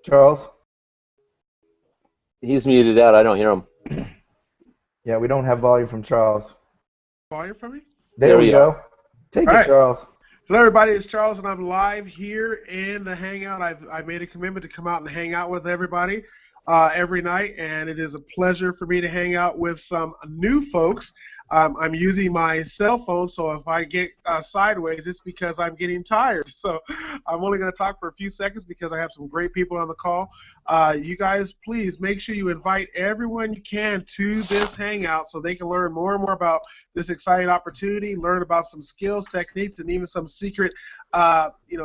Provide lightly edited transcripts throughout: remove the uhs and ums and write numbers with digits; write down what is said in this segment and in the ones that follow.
Charles? He's muted out. I don't hear him. Yeah, we don't have volume from Charles. Volume for me? There we go. Take it, Charles. Hello, everybody. It's Charles, and I'm live here in the Hangout. I've made a commitment to come out and hang out with everybody every night, and it is a pleasure for me to hang out with some new folks. I'm using my cell phone, so if I get sideways, it's because I'm getting tired. So I'm only going to talk for a few seconds because I have some great people on the call. You guys, please make sure you invite everyone you can to this Hangout so they can learn more and more about this exciting opportunity, learn about some skills, techniques, and even some secret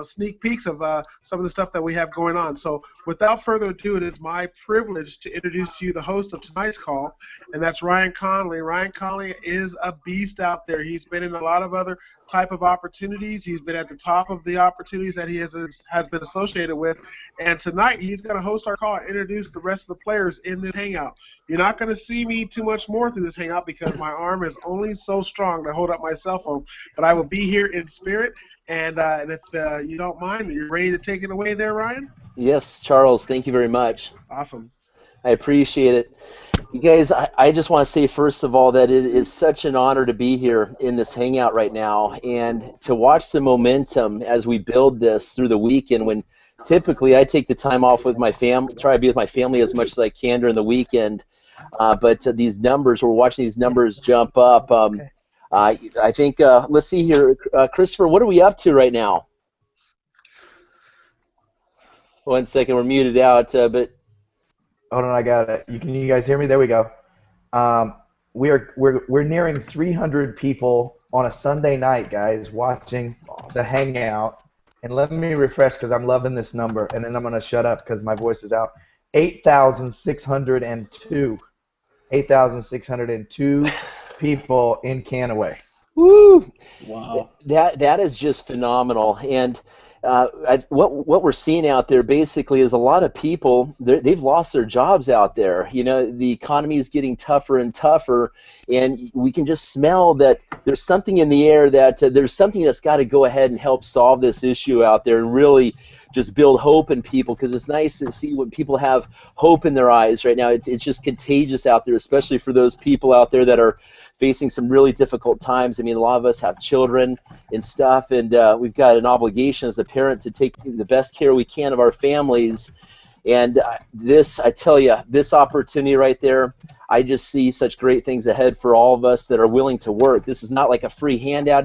sneak peeks of some of the stuff that we have going on. So without further ado, it is my privilege to introduce to you the host of tonight's call, and that's Ryan Connolly. Ryan Connolly is a beast out there. He's been in a lot of other type of opportunities. He's been at the top of the opportunities that he has been associated with, and tonight he's going to host our call and introduce the rest of the players in this Hangout. You're not going to see me too much more through this Hangout because my arm is only so strong to hold up my cell phone, but I will be here in spirit. And if you don't mind, you're ready to take it away there, Ryan? Yes, Charles, thank you very much. Awesome. I appreciate it. You guys, I just want to say, first of all, that it is such an honor to be here in this Hangout right now and to watch the momentum as we build this through the weekend when typically I take the time off with my family, try to be with my family as much as I can during the weekend. But these numbers, we're watching these numbers jump up. I think, let's see here, Christopher, what are we up to right now? 1 second, we're muted out, but... Hold on, I got it. Can you guys hear me? There we go. We're nearing 300 people on a Sunday night, guys, watching the Hangout. And let me refresh because I'm loving this number, and then I'm going to shut up because my voice is out. 8,602. 8,602 people in Kannaway. Woo! Wow. That is just phenomenal. And what we're seeing out there basically is a lot of people, they've lost their jobs out there. You know, the economy is getting tougher and tougher, and we can just smell that there's something in the air that there's something that's got to go ahead and help solve this issue out there and really just build hope in people, because it's nice to see when people have hope in their eyes right now. It's just contagious out there, especially for those people out there that are facing some really difficult times. I mean, a lot of us have children and stuff, and we've got an obligation as a parent to take the best care we can of our families. And this, I tell you, this opportunity right there, I just see such great things ahead for all of us that are willing to work. This is not like a free handout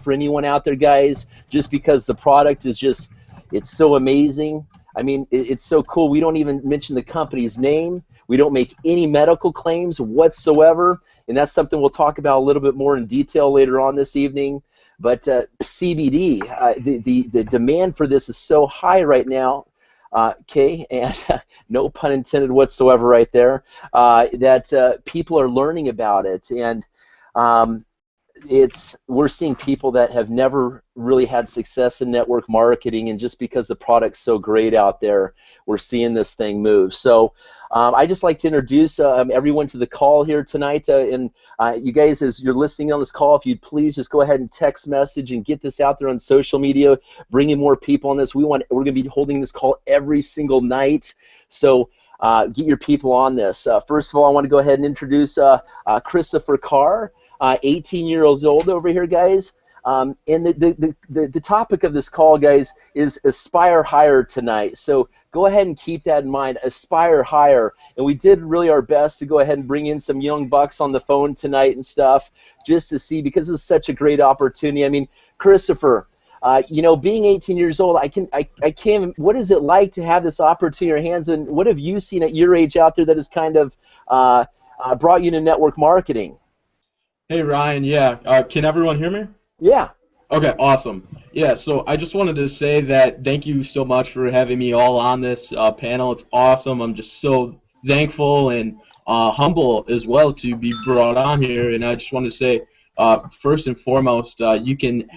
for anyone out there, guys, just because the product is just, it's so amazing. I mean, it's so cool. We don't even mention the company's name. We don't make any medical claims whatsoever, and that's something we'll talk about a little bit more in detail later on this evening. But CBD, the demand for this is so high right now, okay, and no pun intended whatsoever right there, that people are learning about it. And we're seeing people that have never really had success in network marketing, and just because the product's so great out there, we're seeing this thing move. So I just like to introduce everyone to the call here tonight, and you guys, as you're listening on this call, if you'd please just go ahead and text message and get this out there on social media, bring in more people on this. We're going to be holding this call every single night, so get your people on this. First of all, I want to go ahead and introduce Christopher Carr. 18 years old over here, guys. And the topic of this call, guys, is Aspire Higher tonight. So go ahead and keep that in mind, Aspire Higher. And we did really our best to go ahead and bring in some young bucks on the phone tonight and stuff, just to see, because it's such a great opportunity. I mean, Christopher, you know, being 18 years old, I can't. What is it like to have this opportunity in your hands, and what have you seen at your age out there that has kind of brought you into network marketing? Hey Ryan, yeah, can everyone hear me? Yeah. Okay, awesome. Yeah, so I just wanted to say that thank you so much for having me all on this panel. It's awesome. I'm just so thankful and humble as well to be brought on here. And I just want to say, first and foremost, you can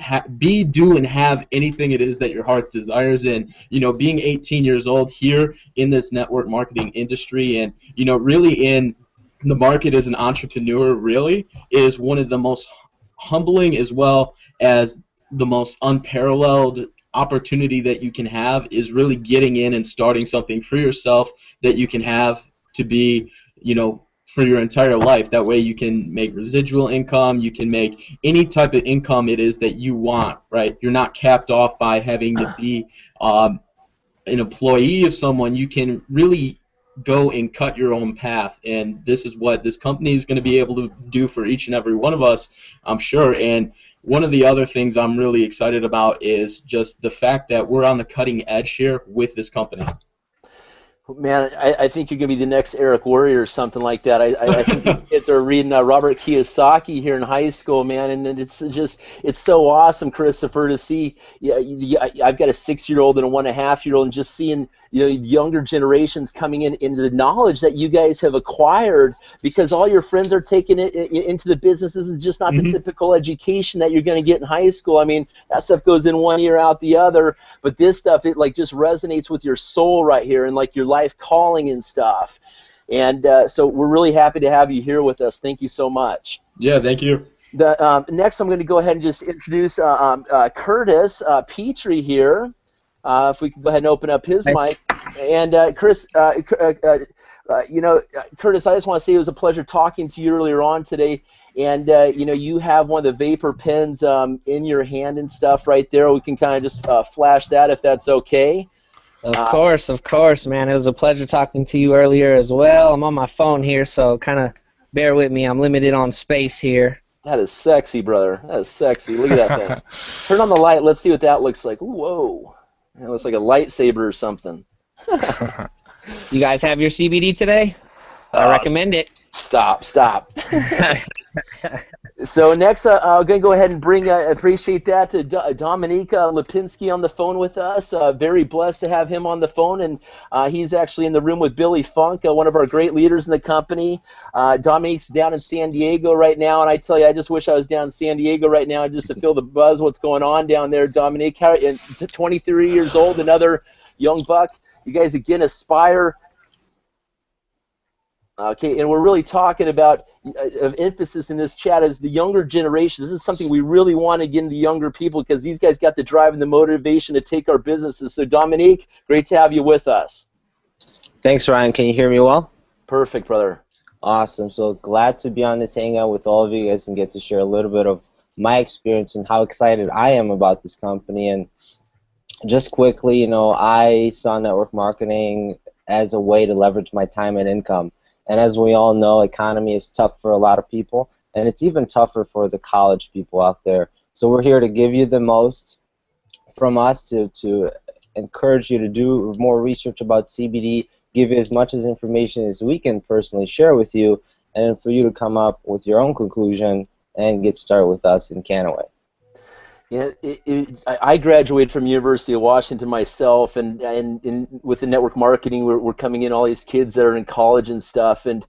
do and have anything it is that your heart desires. And, you know, being 18 years old here in this network marketing industry, and, you know, really in the market as an entrepreneur, really is one of the most humbling as well as the most unparalleled opportunity that you can have is really getting in and starting something for yourself that you can have to be, for your entire life. That way you can make residual income, you can make any type of income it is that you want, right? You're not capped off by having to be an employee of someone. You can really go and cut your own path, and this is what this company is going to be able to do for each and every one of us, I'm sure. And one of the other things I'm really excited about is just the fact that we're on the cutting edge here with this company. Man, I think you're going to be the next Eric Warrior or something like that. I think these kids are reading Robert Kiyosaki here in high school, man, and it's so awesome, Christopher, to see. I've got a 6-year-old and a 1.5-year-old, and just seeing younger generations coming into the knowledge that you guys have acquired, because all your friends are taking it into the business. This is just not the typical education that you're going to get in high school. I mean, that stuff goes in one ear out the other, but this stuff, it like just resonates with your soul right here, and like your life calling and stuff. And so we're really happy to have you here with us. Thank you so much. Yeah, thank you. Next, I'm going to go ahead and just introduce Curtis Petrie here. If we could go ahead and open up his mic. And Chris, Curtis, I just want to say it was a pleasure talking to you earlier on today. And you have one of the vapor pens in your hand and stuff right there. We can kind of just flash that if that's okay. Of course, man. It was a pleasure talking to you earlier as well. I'm on my phone here, so kind of bear with me. I'm limited on space here. That is sexy, brother. That is sexy. Look at that thing. Turn on the light. Let's see what that looks like. Ooh, whoa. It looks like a lightsaber or something. You guys have your CBD today? I recommend it. Stop. So next, I'm going to go ahead and bring, appreciate that, to Dominique Lipinski on the phone with us. Very blessed to have him on the phone, and he's actually in the room with Billy Funk, one of our great leaders in the company. Dominique's down in San Diego right now, and I tell you, I just wish I was down in San Diego right now just to feel the buzz, what's going on down there. Dominique, 23 years old, another young buck. You guys, again, aspire. Okay, and we're really talking about of emphasis in this chat is the younger generation. This is something we really want to get into younger people, because these guys got the drive and the motivation to take our businesses. So Dominique, great to have you with us. Thanks, Ryan. Can you hear me well? Perfect, brother. Awesome. So glad to be on this hangout with all of you guys and get to share a little bit of my experience and how excited I am about this company. And just quickly, I saw network marketing as a way to leverage my time and income. And as we all know, economy is tough for a lot of people, and it's even tougher for the college people out there. So we're here to give you the most from us to encourage you to do more research about CBD, give you as much as information as we can personally share with you, and for you to come up with your own conclusion and get started with us in Kannaway. Yeah, I graduated from University of Washington myself, and with the network marketing, we're coming in all these kids that are in college and stuff, and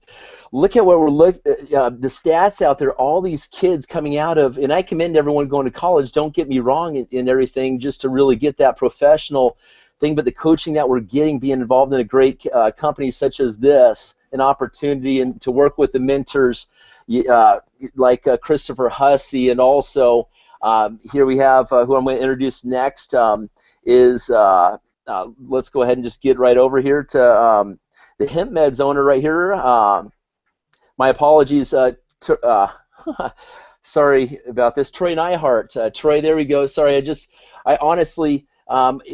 look at what the stats out there. All these kids coming out of, and I commend everyone going to college. Don't get me wrong in everything, just to really get that professional thing. But the coaching that we're getting, being involved in a great company such as this, an opportunity and to work with the mentors like Christopher Hussey, and also. Here we have who I'm going to introduce next is, let's go ahead and just get right over here to the Hemp Meds owner right here. My apologies, sorry about this, Troy Neihart. Troy, there we go. Sorry, I honestly,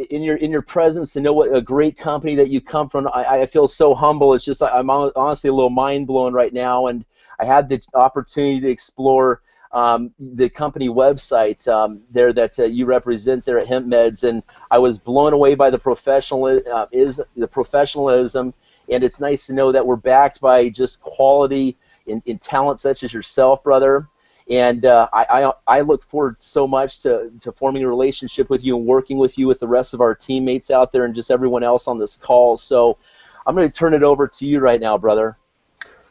in your presence, to know what a great company that you come from, I feel so humble. It's just I'm honestly a little mind blown right now, and I had the opportunity to explore the company website there that you represent there at Hemp Meds, and I was blown away by the professionalism, and it's nice to know that we're backed by just quality in talent such as yourself, brother. And I look forward so much to forming a relationship with you and working with you with the rest of our teammates out there and just everyone else on this call. So I'm going to turn it over to you right now, brother.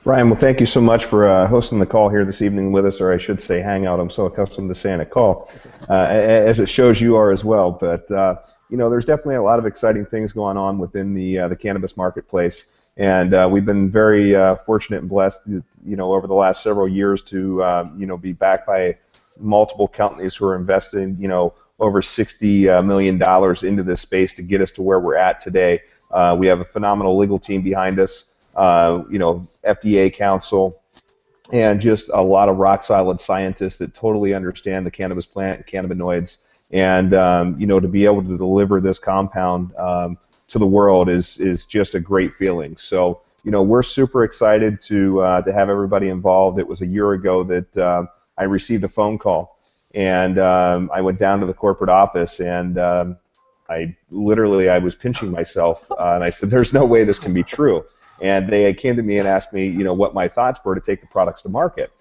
Ryan, well, thank you so much for hosting the call here this evening with us, or I should say hangout. I'm so accustomed to saying a call, as it shows you are as well. But there's definitely a lot of exciting things going on within the cannabis marketplace. And we've been very fortunate and blessed, over the last several years to, be backed by multiple companies who are investing, over $60 million into this space to get us to where we're at today. We have a phenomenal legal team behind us, FDA counsel, and just a lot of rock solid scientists that totally understand the cannabis plant and cannabinoids. And to be able to deliver this compound to the world is just a great feeling. So we're super excited to have everybody involved. It was a year ago that I received a phone call, and I went down to the corporate office, and I was pinching myself, and I said, "There's no way this can be true." And they came to me and asked me, what my thoughts were to take the products to market.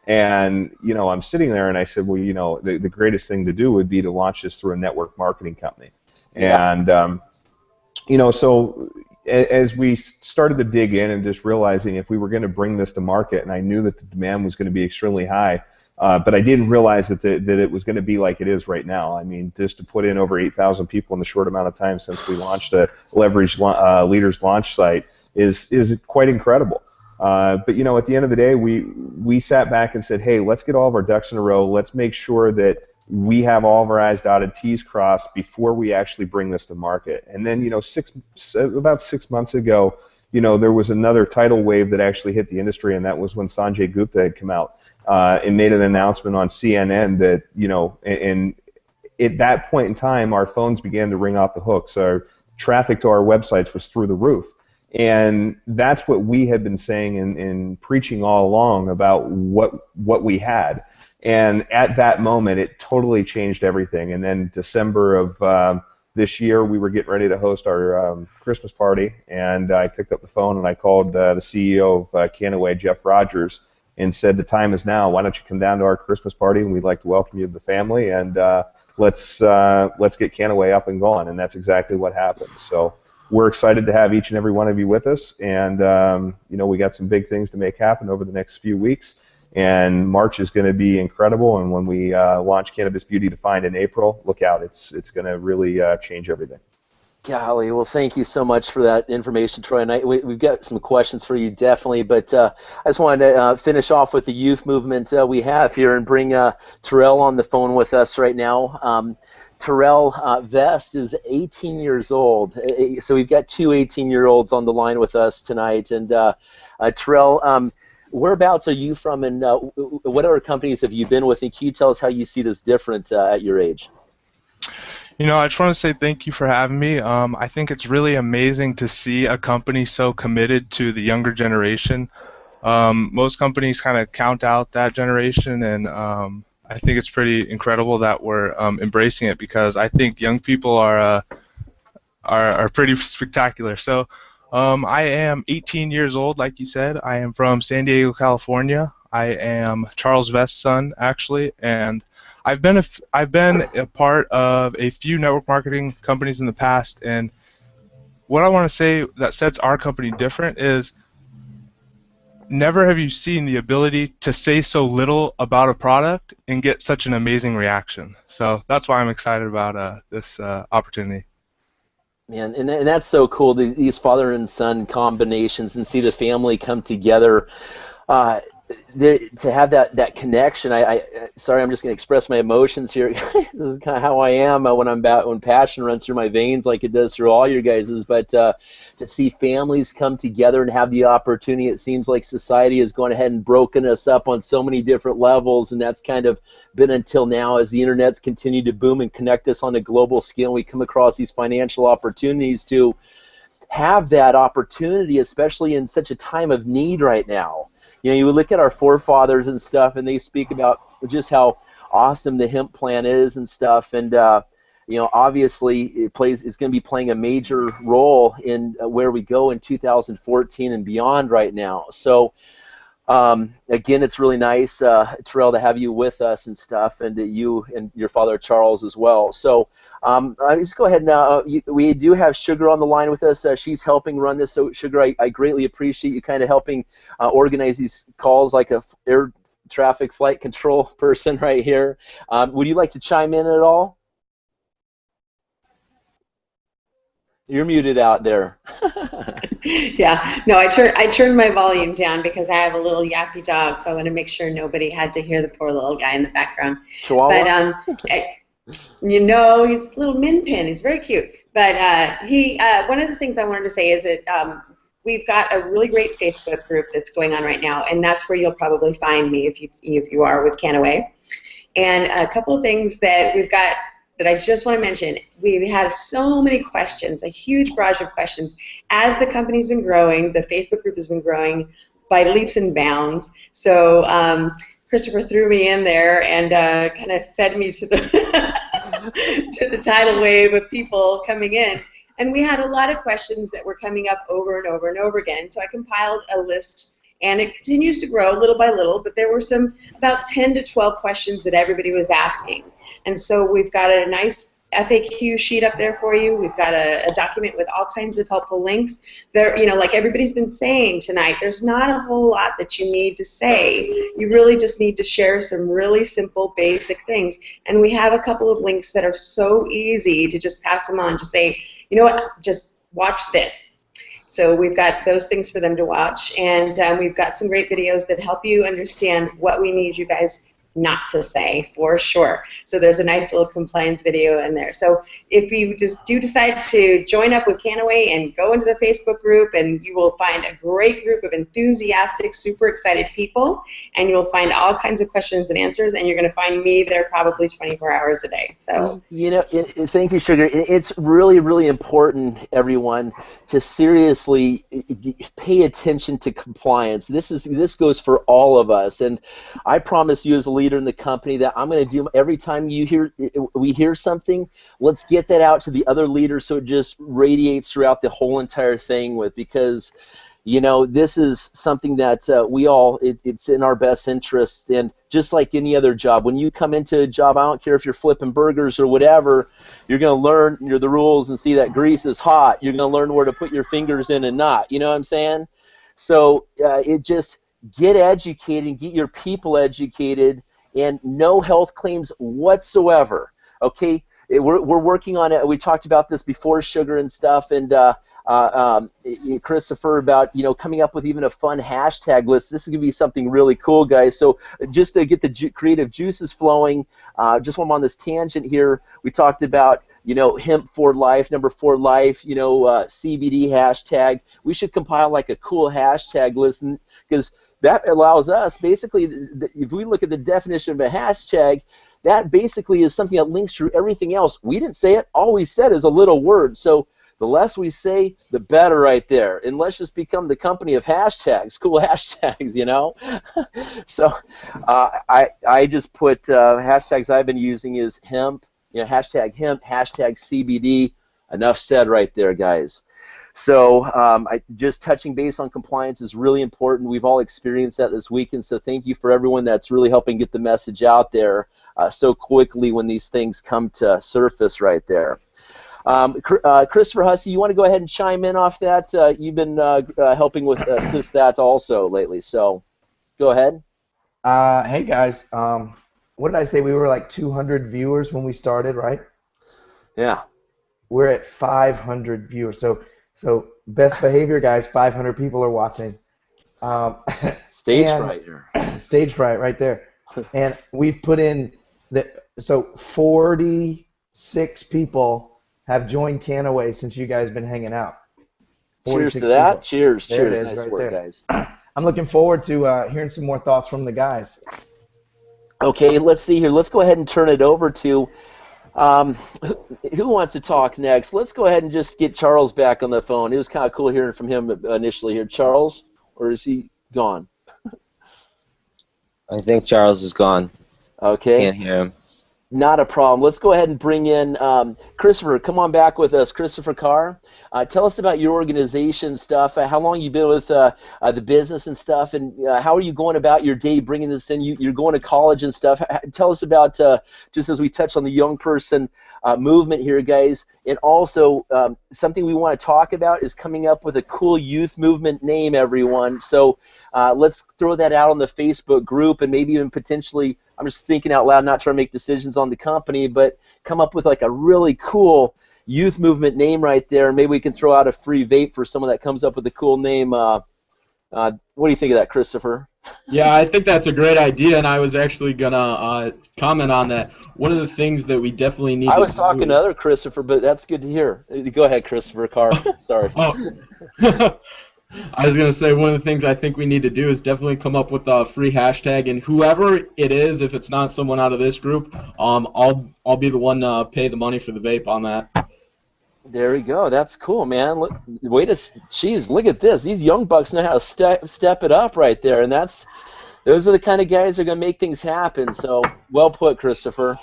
And, I'm sitting there and I said, well, the greatest thing to do would be to launch this through a network marketing company. Yeah. And, so as we started to dig in and just realizing if we were going to bring this to market, and I knew that the demand was going to be extremely high, but I didn't realize that it was going to be like it is right now. I mean, just to put in over 8,000 people in the short amount of time since we launched a leveraged leaders launch site is quite incredible. But at the end of the day, we sat back and said, hey, let's get all of our ducks in a row. Let's make sure that we have all of our I's dotted, T's crossed before we actually bring this to market. And then, about 6 months ago, there was another tidal wave that actually hit the industry, and that was when Sanjay Gupta had come out and made an announcement on CNN that, and at that point in time, our phones began to ring off the hooks. Our traffic to our websites was through the roof. And that's what we had been saying and preaching all along about what we had. And at that moment, it totally changed everything. And then December of this year, we were getting ready to host our Christmas party, and I picked up the phone and I called the CEO of Kannaway, Jeff Rogers, and said, the time is now. Why don't you come down to our Christmas party, and we'd like to welcome you to the family, and let's get Kannaway up and going. And that's exactly what happened. So we're excited to have each and every one of you with us, and we got some big things to make happen over the next few weeks. And March is going to be incredible, and when we launch Cannabis Beauty Defined in April, look out, it's going to really change everything. Golly, well, thank you so much for that information, Troy. And we've got some questions for you, definitely, but I just wanted to finish off with the youth movement we have here and bring Terrell on the phone with us right now. Terrell Vest is 18 years old, so we've got two 18-year-olds on the line with us tonight. And Terrell, whereabouts are you from, and what other companies have you been with, and can you tell us how you see this different at your age? I just want to say thank you for having me. I think it's really amazing to see a company so committed to the younger generation. Most companies kind of count out that generation, and I think it's pretty incredible that we're embracing it, because I think young people are pretty spectacular. So I am 18 years old, like you said. I am from San Diego, California. I am Charles Vest's son, actually, and I've been a part of a few network marketing companies in the past, and what I want to say that sets our company different is never have you seen the ability to say so little about a product and get such an amazing reaction. So that's why I'm excited about this opportunity. Man, and that's so cool, these father and son combinations, and see the family come together. To have that connection, sorry, I'm just going to express my emotions here. This is kind of how I am when passion runs through my veins, like it does through all your guys's. But to see families come together and have the opportunity, it seems like society has gone ahead and broken us up on so many different levels, and that's kind of been until now as the internet's continued to boom and connect us on a global scale. We come across these financial opportunities to have that opportunity, especially in such a time of need right now. You look at our forefathers and stuff, and they speak about just how awesome the hemp plant is and stuff, and obviously it's going to be playing a major role in where we go in 2014 and beyond right now. So again, it's really nice, Terrell, to have you with us and stuff, and you and your father Charles as well. So just go ahead now. We do have Sugar on the line with us. She's helping run this. So Sugar, I greatly appreciate you kind of helping organize these calls like a air traffic flight control person right here. Would you like to chime in at all? You're muted out there. Yeah, no, I turned my volume down because I have a little yappy dog, so I want to make sure nobody had to hear the poor little guy in the background. Chihuahua? But you know, he's a little min pin. He's very cute. But one of the things I wanted to say is that we've got a really great Facebook group that's going on right now, and that's where you'll probably find me if you are with Kannaway. And a couple of things that we've got that I just want to mention. We've had so many questions, a huge barrage of questions. As the company's been growing, the Facebook group has been growing by leaps and bounds. So Christopher threw me in there and kind of fed me to the to the tidal wave of people coming in. And we had a lot of questions that were coming up over and over and over again. So I compiled a list, and it continues to grow little by little, but there were about 10 to 12 questions that everybody was asking. And so we've got a nice FAQ sheet up there for you. We've got a document with all kinds of helpful links. There, you know, like everybody's been saying tonight, there's not a whole lot that you need to say. You really just need to share some really simple, basic things. And we have a couple of links that are so easy to just pass them on to say, you know what, just watch this. So we've got those things for them to watch, and we've got some great videos that help you understand what we need you guys not to say, for sure. So there's a nice little compliance video in there. So if you just do decide to join up with Kannaway and go into the Facebook group, and you will find a great group of enthusiastic, super excited people, and you'll find all kinds of questions and answers, and you're going to find me there probably 24 hours a day. So you know, thank you, Sugar. It's really, really important, everyone, to seriously pay attention to compliance. This goes for all of us, and I promise you as a leader in the company that I'm going to do every time we hear something, let's get that out to the other leaders so it just radiates throughout the whole entire thing because you know, this is something that it's in our best interest. And just like any other job, when you come into a job, I don't care if you're flipping burgers or whatever, you're going to learn the rules and see that grease is hot. You're going to learn where to put your fingers in and not. You know what I'm saying? So get educated and get your people educated, and no health claims whatsoever. Okay, we're working on it. We talked about this before, Sugar and stuff, and Christopher, about coming up with even a fun hashtag list. This is gonna be something really cool, guys. So just to get the creative juices flowing, just while I'm on this tangent here, we talked about hemp for life, number 4 life, CBD hashtag. We should compile like a cool hashtag list, because that allows us, basically, if we look at the definition of a hashtag, that basically is something that links through everything else. We didn't say it. All we said is a little word. So the less we say, the better right there. And let's just become the company of hashtags, cool hashtags, So I just put hashtags I've been using is hemp, hashtag hemp, hashtag CBD. Enough said right there, guys. So just touching base on compliance is really important. We've all experienced that this weekend, so thank you for everyone that's really helping get the message out there so quickly when these things come to surface right there. Christopher Hussey, you want to go ahead and chime in off that? You've been helping with assist that also lately, so go ahead. Hey guys, what did I say? We were like 200 viewers when we started, right? Yeah. We're at 500 viewers. So best behavior, guys. 500 people are watching. Stage fright here. Stage fright right there. And we've put in so 46 people have joined Kannaway since you guys been hanging out. Cheers to that. People. Cheers. There cheers. It is, nice right work, there. Guys. I'm looking forward to hearing some more thoughts from the guys. Okay, let's see here. Let's go ahead and turn it over to who wants to talk next? Let's go ahead and just get Charles back on the phone. It was kind of cool hearing from him initially here. Charles, or is he gone? I think Charles is gone. Okay. Can't hear him. Not a problem. Let's go ahead and bring in Christopher. Come on back with us. Christopher Carr, tell us about your organization stuff, how long you've been with the business and stuff, and how are you going about your day bringing this in? You're going to college and stuff. Tell us about, just as we touched on the young person movement here, guys, and also something we want to talk about is coming up with a cool youth movement name, everyone. So let's throw that out on the Facebook group, and maybe even potentially, I'm just thinking out loud, not trying to make decisions on the company, but come up with like a really cool youth movement name right there. Maybe we can throw out a free vape for someone that comes up with a cool name. What do you think of that, Christopher? Yeah, I think that's a great idea, and I was actually gonna comment on that. One of the things that we definitely need I to was talking do. to other Christopher, but that's good to hear. Go ahead, Christopher Carr. Sorry. Oh. I was going to say one of the things I think we need to do is definitely come up with a free hashtag, and whoever it is, if it's not someone out of this group, I'll be the one to pay the money for the vape on that. There we go. That's cool, man. Look, geez, look at this. These young bucks know how to step it up right there, and those are the kind of guys that are going to make things happen. So, well put, Christopher.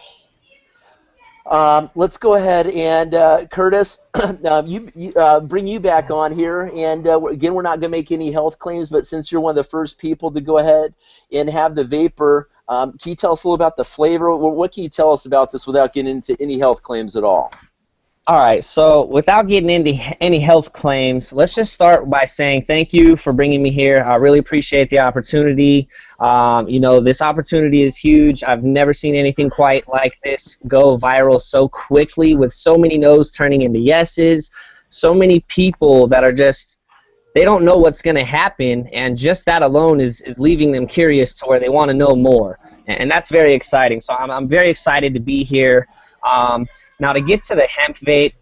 Let's go ahead and Curtis, bring you back on here. And again, we're not going to make any health claims, but since you're one of the first people to go ahead and have the vapor, can you tell us a little about the flavor? What can you tell us about this without getting into any health claims at all? All right, so without getting into any health claims, let's just start by saying thank you for bringing me here. I really appreciate the opportunity. You know, this opportunity is huge. I've never seen anything quite like this go viral so quickly, with so many no's turning into yeses, so many people that are just, they don't know what's going to happen, and just that alone is leaving them curious to where they want to know more, and that's very exciting. So I'm very excited to be here. Now, to get to the hemp vape,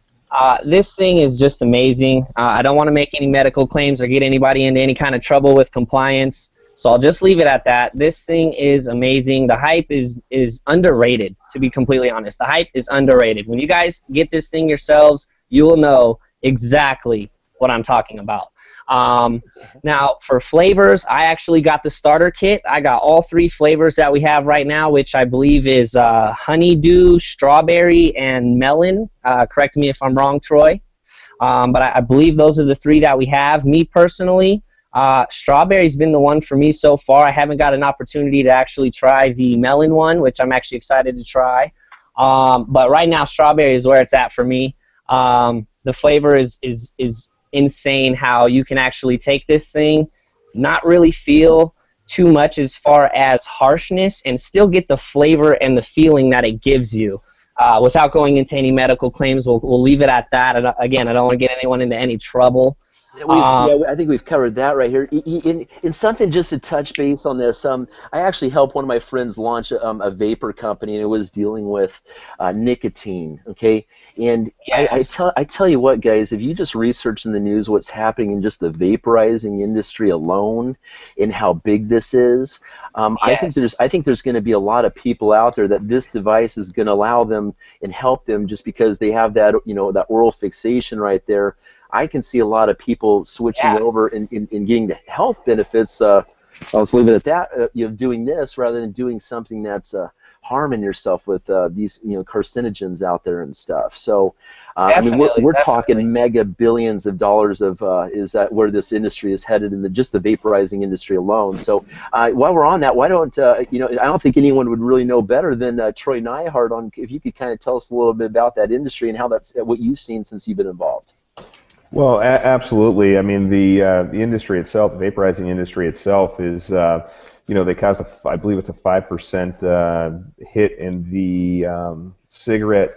this thing is just amazing. I don't want to make any medical claims or get anybody into any kind of trouble with compliance, so I'll just leave it at that. This thing is amazing. The hype is underrated, to be completely honest. The hype is underrated. When you guys get this thing yourselves, you will know exactly what I'm talking about. Now, for flavors, I actually got the starter kit. I got all 3 flavors that we have right now, which I believe is honeydew, strawberry, and melon. Correct me if I'm wrong, Troy. But I believe those are the 3 that we have. Me personally, strawberry's been the one for me so far. I haven't got an opportunity to actually try the melon one, which I'm actually excited to try. But right now, strawberry is where it's at for me. The flavor is insane how you can actually take this thing, not really feel too much as far as harshness, and still get the flavor and the feeling that it gives you. Without going into any medical claims, we'll leave it at that. And again, I don't want to get anyone into any trouble. Yeah, I think we've covered that right here. In something just to touch base on this, I actually helped one of my friends launch a vapor company, and it was dealing with nicotine. Okay, and Yes. I tell you what, guys, if you just research in the news what's happening in just the vaporizing industry alone, and how big this is, I think there's going to be a lot of people out there that this device is going to allow them and help them just because they have that that oral fixation right there. I can see a lot of people switching over and getting the health benefits. I'll just leave it at that. Doing this rather than doing something that's harming yourself with these carcinogens out there and stuff. So I mean, we're talking mega billions of dollars of is that where this industry is headed in just the vaporizing industry alone. So while we're on that, why don't I don't think anyone would really know better than Troy Neihart on if you could kind of tell us a little bit about that industry and how that's what you've seen since you've been involved. Well, absolutely. I mean, the industry itself, the vaporizing industry itself, is they caused I believe it's a 5% hit in the cigarette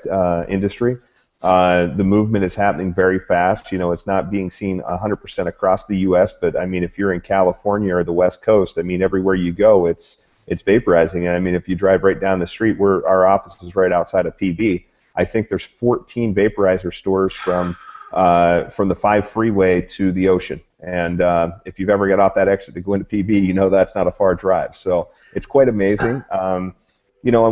industry. The movement is happening very fast. It's not being seen 100% across the U.S., but I mean, if you're in California or the West Coast, I mean, everywhere you go, it's vaporizing. And I mean, if you drive right down the street, our office is right outside of PB. I think there's 14 vaporizer stores from the 5 freeway to the ocean. And if you've ever got off that exit to go into PB, that's not a far drive. So it's quite amazing. And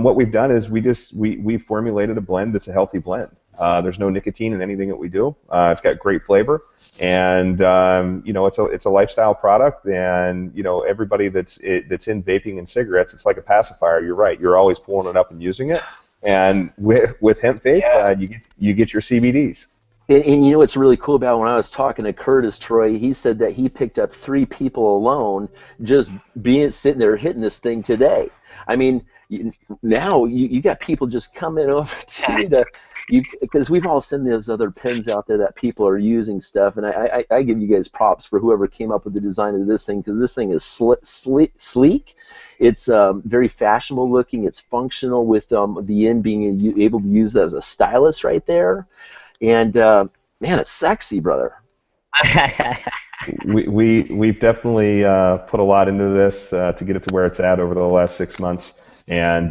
what we've done is we formulated a blend that's a healthy blend. There's no nicotine in anything that we do. It's got great flavor, and it's a lifestyle product. And everybody that's in vaping and cigarettes, it's like a pacifier. You're right. You're always pulling it up and using it. And with hemp vapes, you get your CBDs. And what's really cool about when I was talking to Curtis, Troy, he said that he picked up 3 people alone just sitting there hitting this thing today. I mean, now you got people just coming over to because we've all seen those other pens out there that people are using stuff, and I give you guys props for whoever came up with the design of this thing, because this thing is sleek. It's very fashionable looking. It's functional with the end being able to use it as a stylus right there. and man, it's sexy, brother. We've definitely put a lot into this to get it to where it's at over the last 6 months, and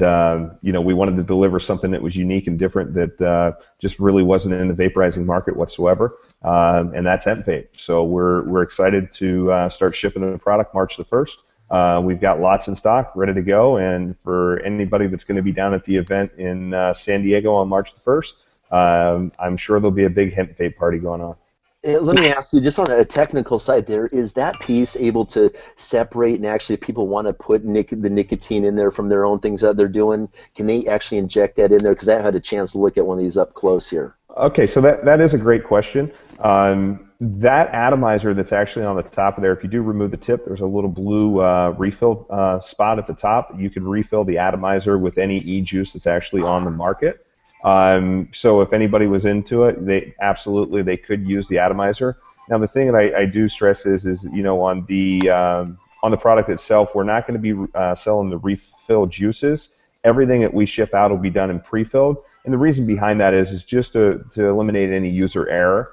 we wanted to deliver something that was unique and different that just really wasn't in the vaporizing market whatsoever, and that's hemp vape. So we're excited to start shipping the product March the 1st. We've got lots in stock, ready to go, and for anybody that's going to be down at the event in San Diego on March the 1st, I'm sure there'll be a big hemp vape party going on. Let me ask you, just on a technical side there, is that piece able to separate, and actually if people want to put the nicotine in there from their own things that they're doing, can they actually inject that in there? Because I had a chance to look at one of these up close here. Okay, so that is a great question. That atomizer that's actually on the top of there, if you do remove the tip, there's a little blue refill spot at the top. You can refill the atomizer with any e-juice that's actually on the market. So if anybody was into it, they could use the atomizer. Now the thing that I do stress is on the product itself, we're not going to be selling the refill juices. Everything that we ship out will be done in pre-filled, and the reason behind that is just to eliminate any user error.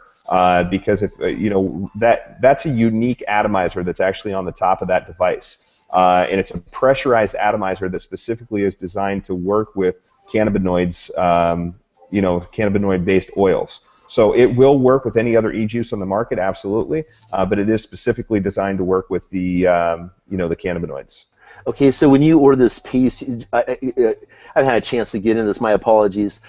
Because if that's a unique atomizer that's actually on the top of that device, and it's a pressurized atomizer that specifically is designed to work with cannabinoids, cannabinoid-based oils. So it will work with any other e-juice on the market, absolutely, but it is specifically designed to work with the the cannabinoids. Okay, so when you order this piece, I've had a chance to get into this, my apologies.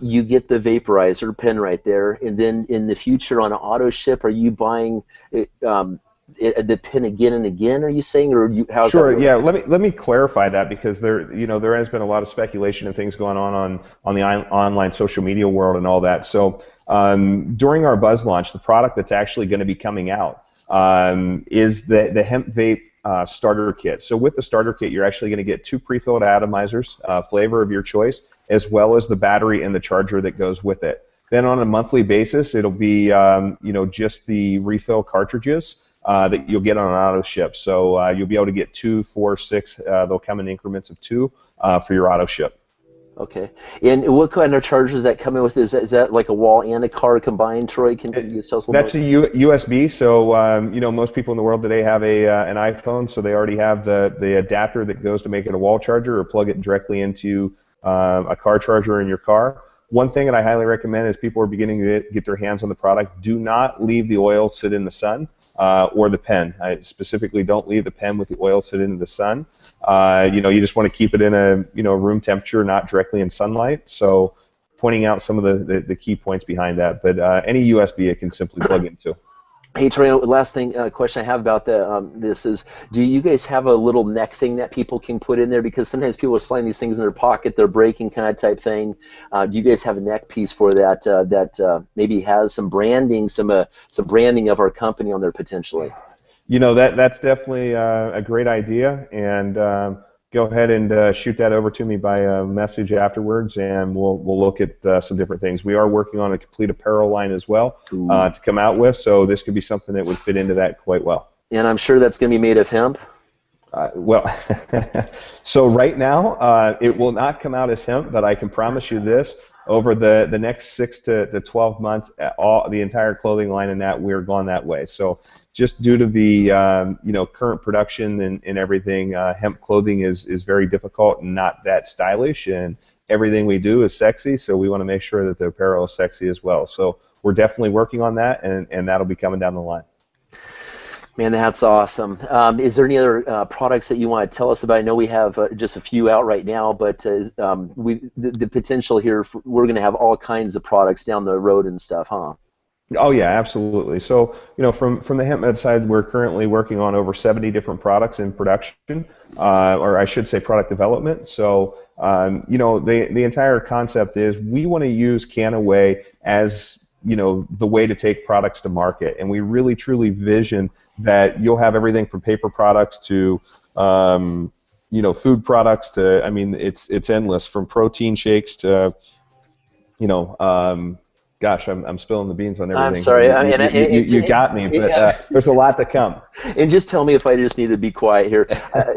You get the vaporizer pen right there, and then in the future on an auto ship, are you buying the pen again and again, are you saying, or how's Sure, that? yeah, let me clarify that, because there has been a lot of speculation and things going on the online social media world and all that. So during our buzz launch, the product that's actually going to be coming out is the hemp vape starter kit. So with the starter kit, you're actually going to get 2 pre-filled atomizers, flavor of your choice, as well as the battery and the charger that goes with it. Then on a monthly basis, it'll be just the refill cartridges that you'll get on an auto ship. So you'll be able to get 2, 4, 6. They'll come in increments of 2 for your auto ship. Okay. And what kind of chargers does that come in with? Is that like a wall and a car combined, Troy? Can you tell us a little That's a USB. So most people in the world today have an iPhone, so they already have the adapter that goes to make it a wall charger, or plug it directly into a car charger in your car. One thing that I highly recommend is people are beginning to get their hands on the product, do not leave the oil sit in the sun or the pen. I specifically don't leave the pen with the oil sit in the sun. You just want to keep it in a room temperature, not directly in sunlight. So pointing out some of the key points behind that. But any USB it can simply plug into. Hey, Troy, last question I have about this is, do you guys have a little neck thing that people can put in there? Because sometimes people are sliding these things in their pocket, they're breaking kind of type thing. Do you guys have a neck piece for that that maybe has some branding, some branding of our company on there potentially? That's definitely a great idea, and go ahead and shoot that over to me by a message afterwards, and we'll look at some different things. We are working on a complete apparel line as well to come out with, so this could be something that would fit into that quite well. And I'm sure that's going to be made of hemp? So right now it will not come out as hemp, but I can promise you this: over the next 6 to 12 months, the entire clothing line and that we're going that way. So just due to the current production and everything, hemp clothing is very difficult and not that stylish, and everything we do is sexy. So we want to make sure that the apparel is sexy as well. So we're definitely working on that, and that'll be coming down the line. Man, that's awesome. Is there any other products that you want to tell us about? I know we have just a few out right now, but the potential here, we're going to have all kinds of products down the road and stuff, huh? Oh yeah, absolutely. So from the hemp med side, we're currently working on over 70 different products in production, or I should say product development. So the entire concept is we want to use Kannaway as the way to take products to market, and we really truly vision that you'll have everything from paper products to food products to, it's endless, from protein shakes to Gosh, I'm spilling the beans on I'm everything. sorry. You got me, but there's a lot to come. And just tell me if I just need to be quiet here.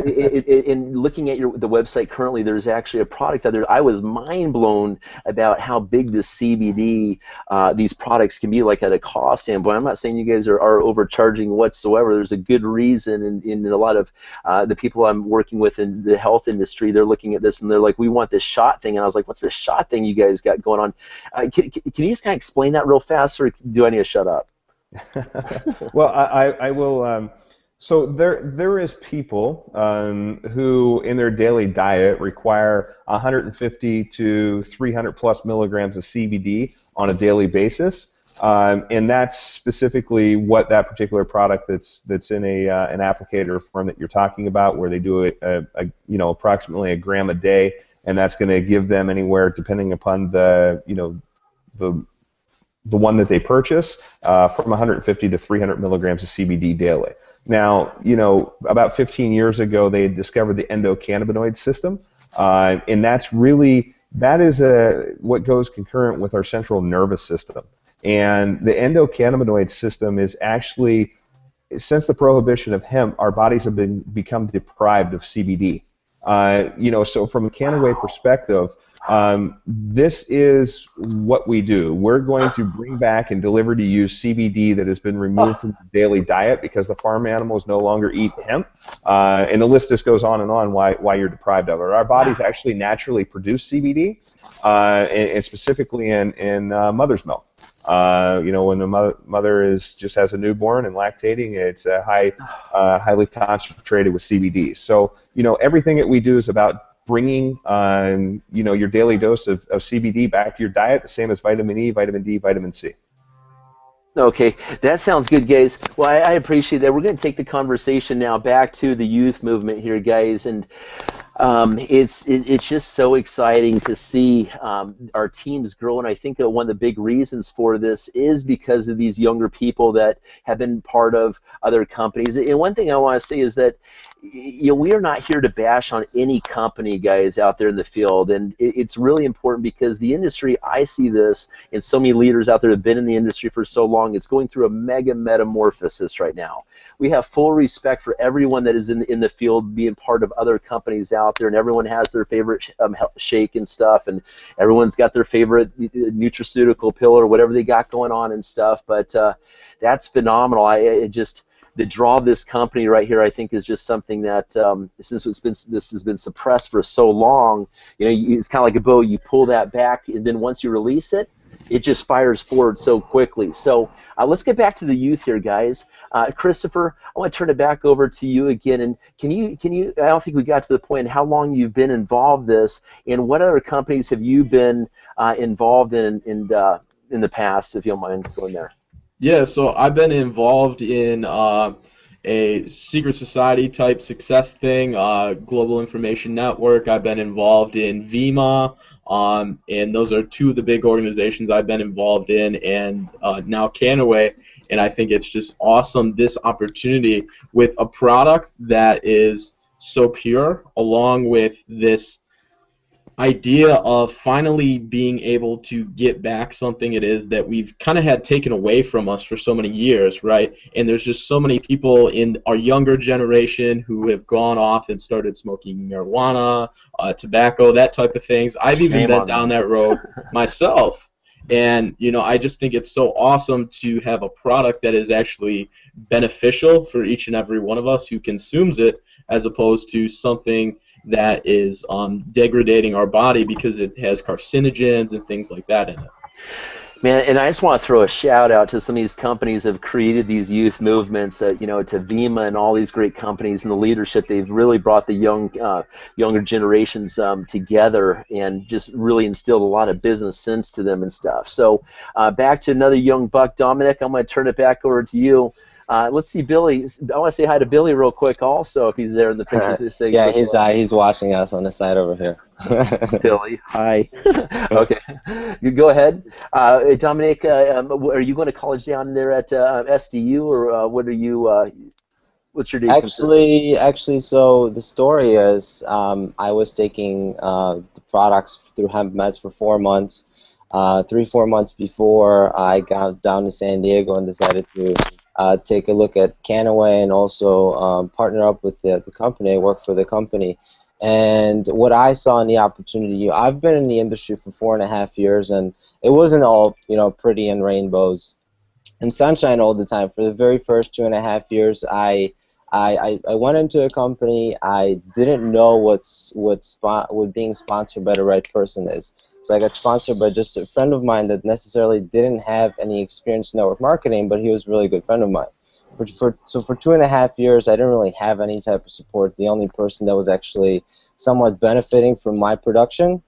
In looking at the website currently, there's actually a product out there. I was mind blown about how big this CBD, these products can be, like at a cost standpoint. I'm not saying you guys are overcharging whatsoever. There's a good reason, in a lot of the people I'm working with in the health industry, they're looking at this and they're like, we want this shot thing. And I was like, what's this shot thing you guys got going on? Can you just kind of explain that real fast, or do I need to shut up? Well, I will. So there is people who in their daily diet require 150 to 300 plus milligrams of CBD on a daily basis, and that's specifically what that particular product that's in an applicator firm that you're talking about, where they do approximately a gram a day, and that's going to give them anywhere, depending upon the one that they purchase, from 150 to 300 milligrams of CBD daily. Now, about 15 years ago, they had discovered the endocannabinoid system, and that is what goes concurrent with our central nervous system. And the endocannabinoid system is actually, since the prohibition of hemp, our bodies have become deprived of CBD. So from a Kannaway perspective, this is what we do. We're going to bring back and deliver to you CBD that has been removed from your daily diet because the farm animals no longer eat hemp, and the list just goes on and on why you're deprived of it. Our bodies actually naturally produce CBD, and specifically in mother's milk. When the mother just has a newborn and lactating, it's highly concentrated with CBD. So everything that we do is about bringing your daily dose of CBD back to your diet, the same as vitamin E, vitamin D, vitamin C. Okay, that sounds good, guys. Well, I appreciate that. We're going to take the conversation now back to the youth movement here, guys, and it's just so exciting to see our teams grow, and I think that one of the big reasons for this is because of these younger people that have been part of other companies. And one thing I want to say is that we are not here to bash on any company, guys, out there in the field, and it's really important because the industry, I see this, and so many leaders out there have been in the industry for so long, it's going through a mega metamorphosis right now. We have full respect for everyone that is in the field being part of other companies out there, and everyone has their favorite shake and stuff, and everyone's got their favorite nutraceutical pill or whatever they got going on and stuff, but that's phenomenal. The draw of this company right here, I think, is just something that since this has been suppressed for so long, it's kind of like a bow. You pull that back, and then once you release it, it just fires forward so quickly. So let's get back to the youth here, guys. Christopher, I want to turn it back over to you again. And can you? I don't think we got to the point how long you've been involved in this, and what other companies have you been involved in the past, if you don't mind going there. Yeah, so I've been involved in a secret society type success thing, Global Information Network. I've been involved in VIMA, and those are two of the big organizations I've been involved in, and now Kannaway. And I think it's just awesome, this opportunity with a product that is so pure, along with this idea of finally being able to get back something it is that we've kind of had taken away from us for so many years, right? And there's just so many people in our younger generation who have gone off and started smoking marijuana, tobacco, that type of things. I've even been down that road myself. And, I just think it's so awesome to have a product that is actually beneficial for each and every one of us who consumes it, as opposed to something that is degrading our body because it has carcinogens and things like that in it. Man, and I just want to throw a shout out to some of these companies that have created these youth movements, to VIMA and all these great companies and the leadership. They've really brought the younger generations together and just really instilled a lot of business sense to them and stuff. So back to another young buck, Dominic, I'm going to turn it back over to you. Let's see, Billy. I want to say hi to Billy real quick also, if he's there in the pictures. Yeah, he's watching us on the side over here. Billy, hi. Okay, you go ahead. Dominic, are you going to college down there at SDU, or what are you? What's your day? Actually, so the story is I was taking the products through Hemp Meds for 4 months. 3-4 months before I got down to San Diego and decided to take a look at Kannaway and also partner up with the company. I work for the company. And what I saw in the opportunity, I've been in the industry for 4.5 years, and it wasn't all, you know, pretty and rainbows and sunshine all the time. For the very first 2.5 years, I went into a company. I didn't know what being sponsored by the right person is. So I got sponsored by just a friend of mine that necessarily didn't have any experience in network marketing, but he was a really good friend of mine. So for 2.5 years, I didn't really have any type of support. The only person that was actually somewhat benefiting from my production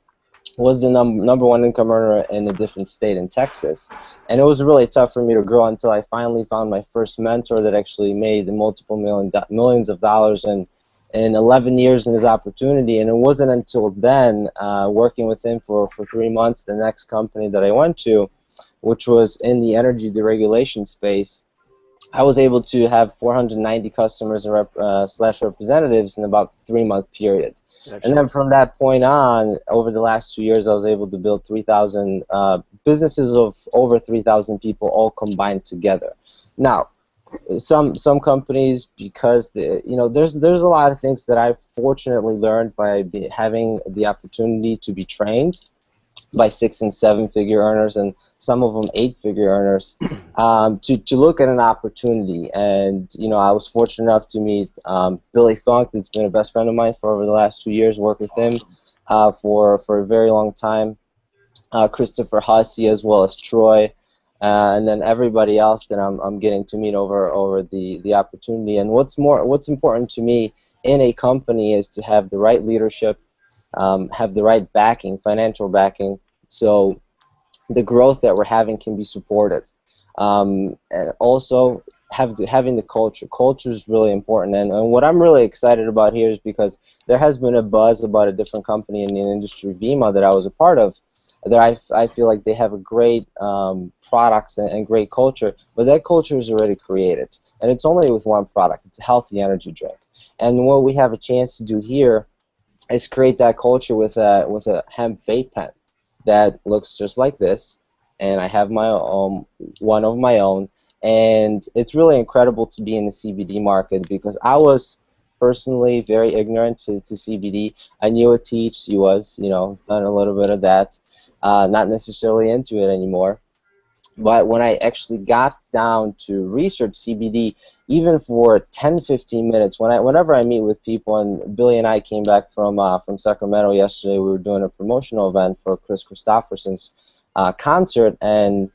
was the number one income earner in a different state in Texas. And it was really tough for me to grow until I finally found my first mentor that actually made multiple millions of dollars in 11 years in his opportunity. And it wasn't until then, working with him for 3 months, the next company that I went to, which was in the energy deregulation space, I was able to have 490 customers and slash representatives in about a 3-month period. Excellent. And then from that point on, over the last 2 years, I was able to build 3,000 businesses of over 3,000 people all combined together. Now, some companies, because there's a lot of things that I've fortunately learned by having the opportunity to be trained by 6- and 7-figure earners, and some of them 8-figure earners, to look at an opportunity. And I was fortunate enough to meet Billy Funk, that's been a best friend of mine for over the last 2 years, work with him for a very long time, Christopher Hussey, as well as Troy, and then everybody else that I'm getting to meet over the opportunity. And what's important to me in a company is to have the right leadership, have the right backing, financial backing, so the growth that we're having can be supported. And also having the culture. Culture is really important. And what I'm really excited about here is because there has been a buzz about a different company in the industry, Vima, that I was a part of, that I feel like they have a great products and great culture, but that culture is already created. And it's only with one product. It's a healthy energy drink. And what we have a chance to do here is create that culture with a hemp vape pen that looks just like this, and I have my one of my own, and it's really incredible to be in the CBD market because I was personally very ignorant to CBD. I knew what THC was, done a little bit of that, not necessarily into it anymore. But when I actually got down to research CBD, even for 10-15 minutes, whenever I meet with people, and Billy and I came back from Sacramento yesterday, we were doing a promotional event for Chris Christopherson's concert, and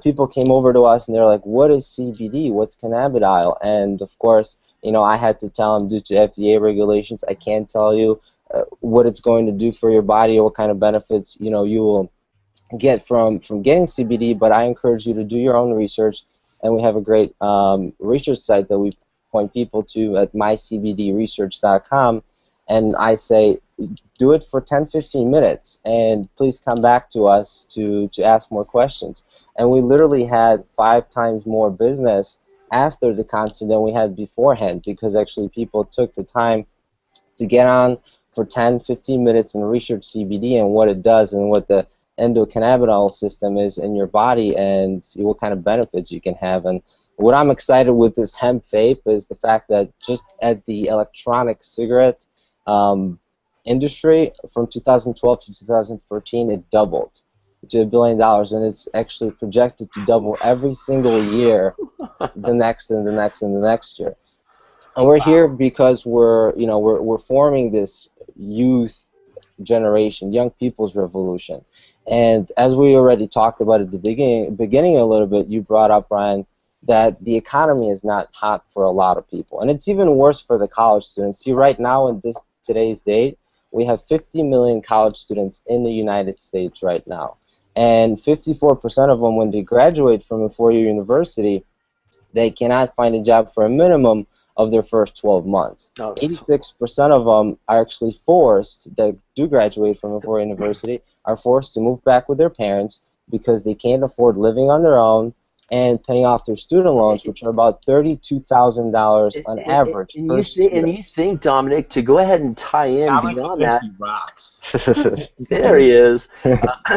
people came over to us and they're like, "What is CBD? What's cannabidiol?" And of course, I had to tell them, due to FDA regulations, I can't tell you what it's going to do for your body or what kind of benefits you will get from getting CBD, but I encourage you to do your own research, and we have a great research site that we point people to at mycbdresearch.com, and I say do it for 10-15 minutes and please come back to us to ask more questions. And we literally had 5 times more business after the concert than we had beforehand, because actually people took the time to get on for 10-15 minutes and research CBD and what it does and what the endocannabinoid system is in your body and what kind of benefits you can have. And what I'm excited with this hemp vape is the fact that just at the electronic cigarette industry from 2012 to 2014, it doubled to $1 billion, and it's actually projected to double every single year, the next and the next and the next year. And we're here because we're forming this youth generation, young people's revolution. And as we already talked about at the beginning a little bit, you brought up, Brian, that the economy is not hot for a lot of people. And it's even worse for the college students. See, right now in today's date, we have 50 million college students in the United States right now. And 54% of them, when they graduate from a 4-year university, they cannot find a job for a minimum of their first 12 months. 86% of them are actually forced, that do graduate from a 4-year university, are forced to move back with their parents because they can't afford living on their own, and paying off their student loans, which are about $32,000 on average per student. And you think, Dominic, to go ahead and tie in Dominic beyond thinks that. he rocks. There he is.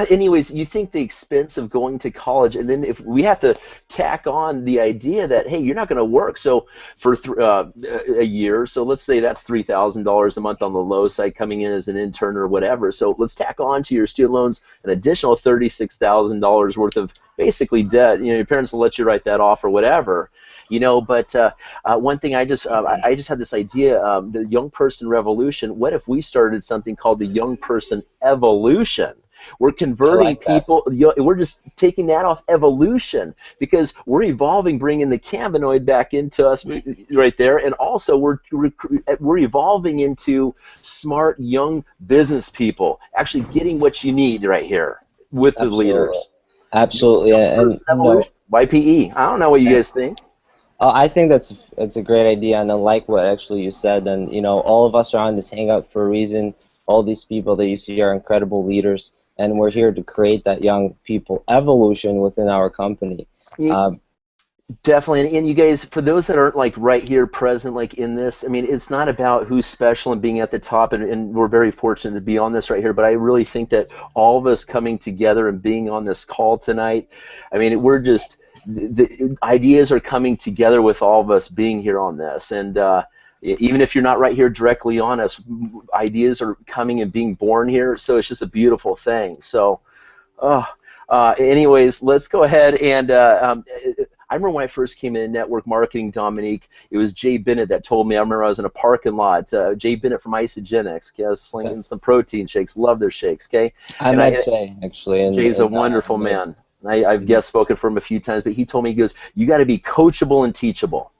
Anyways, you think the expense of going to college, and then if we have to tack on the idea that, hey, you're not going to work so for a year, so let's say that's $3,000 a month on the low side coming in as an intern or whatever. So let's tack on to your student loans an additional $36,000 worth of basically debt. Your parents will let you write that off or whatever. But one thing I just had this idea, the young person revolution. What if we started something called the young person evolution? We're converting people. We're just taking that off evolution because we're evolving, bringing the cannabinoid back into us right there, and also we're evolving into smart young business people, actually getting what you need right here with the leaders. Absolutely, and YPE. I don't know what you guys think. I think that's a great idea, and I like what actually you said. And all of us are on this Hangout for a reason. All these people that you see are incredible leaders, and we're here to create that young people evolution within our company. Definitely, and you guys, for those that aren't like right here present, like in this, I mean, it's not about who's special and being at the top, and we're very fortunate to be on this right here, but I really think that all of us coming together and being on this call tonight, I mean, we're just, the ideas are coming together with all of us being here on this, and even if you're not right here directly on us, ideas are coming and being born here, so it's just a beautiful thing. So, anyways, let's go ahead and I remember when I first came in network marketing, Dominique, it was Jay Bennett that told me. I remember I was in a parking lot. Jay Bennett from Isogenics. Okay, I was slinging some protein shakes. Love their shakes. Okay. I met Jay actually. Jay's a wonderful man. I've guest spoken for him a few times, but he told me, he goes, you got to be coachable and teachable.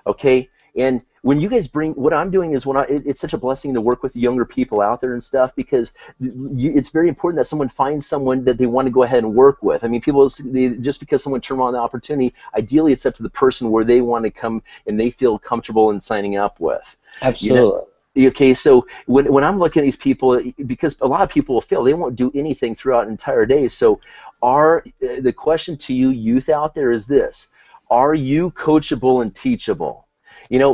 Okay. And when you guys bring, what I'm doing is it's such a blessing to work with younger people out there and stuff, because it's very important that someone finds someone that they want to go ahead and work with. I mean, people, just because someone turned on the opportunity, ideally it's up to the person where they want to come and they feel comfortable in signing up with. Absolutely. Okay, so when I'm looking at these people, because a lot of people will fail, they won't do anything throughout an entire day. So the question to you youth out there is this: are you coachable and teachable?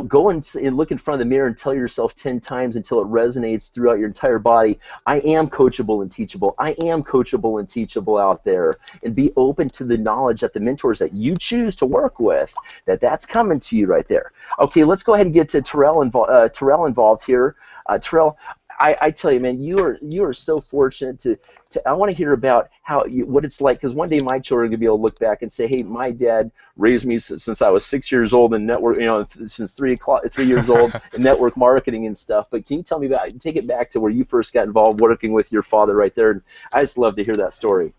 Go and look in front of the mirror and tell yourself 10 times until it resonates throughout your entire body, I am coachable and teachable. I am coachable and teachable out there. And be open to the knowledge that the mentors that you choose to work with, that's coming to you right there. Okay, let's go ahead and get to Terrell involved here. Terrell, I tell you, man, you are so fortunate to I want to hear about what it's like, because one day my children are going to be able to look back and say, hey, my dad raised me since I was 6 years old in network, since 3 years old in network marketing and stuff. But can you tell me take it back to where you first got involved working with your father right there? And I just love to hear that story.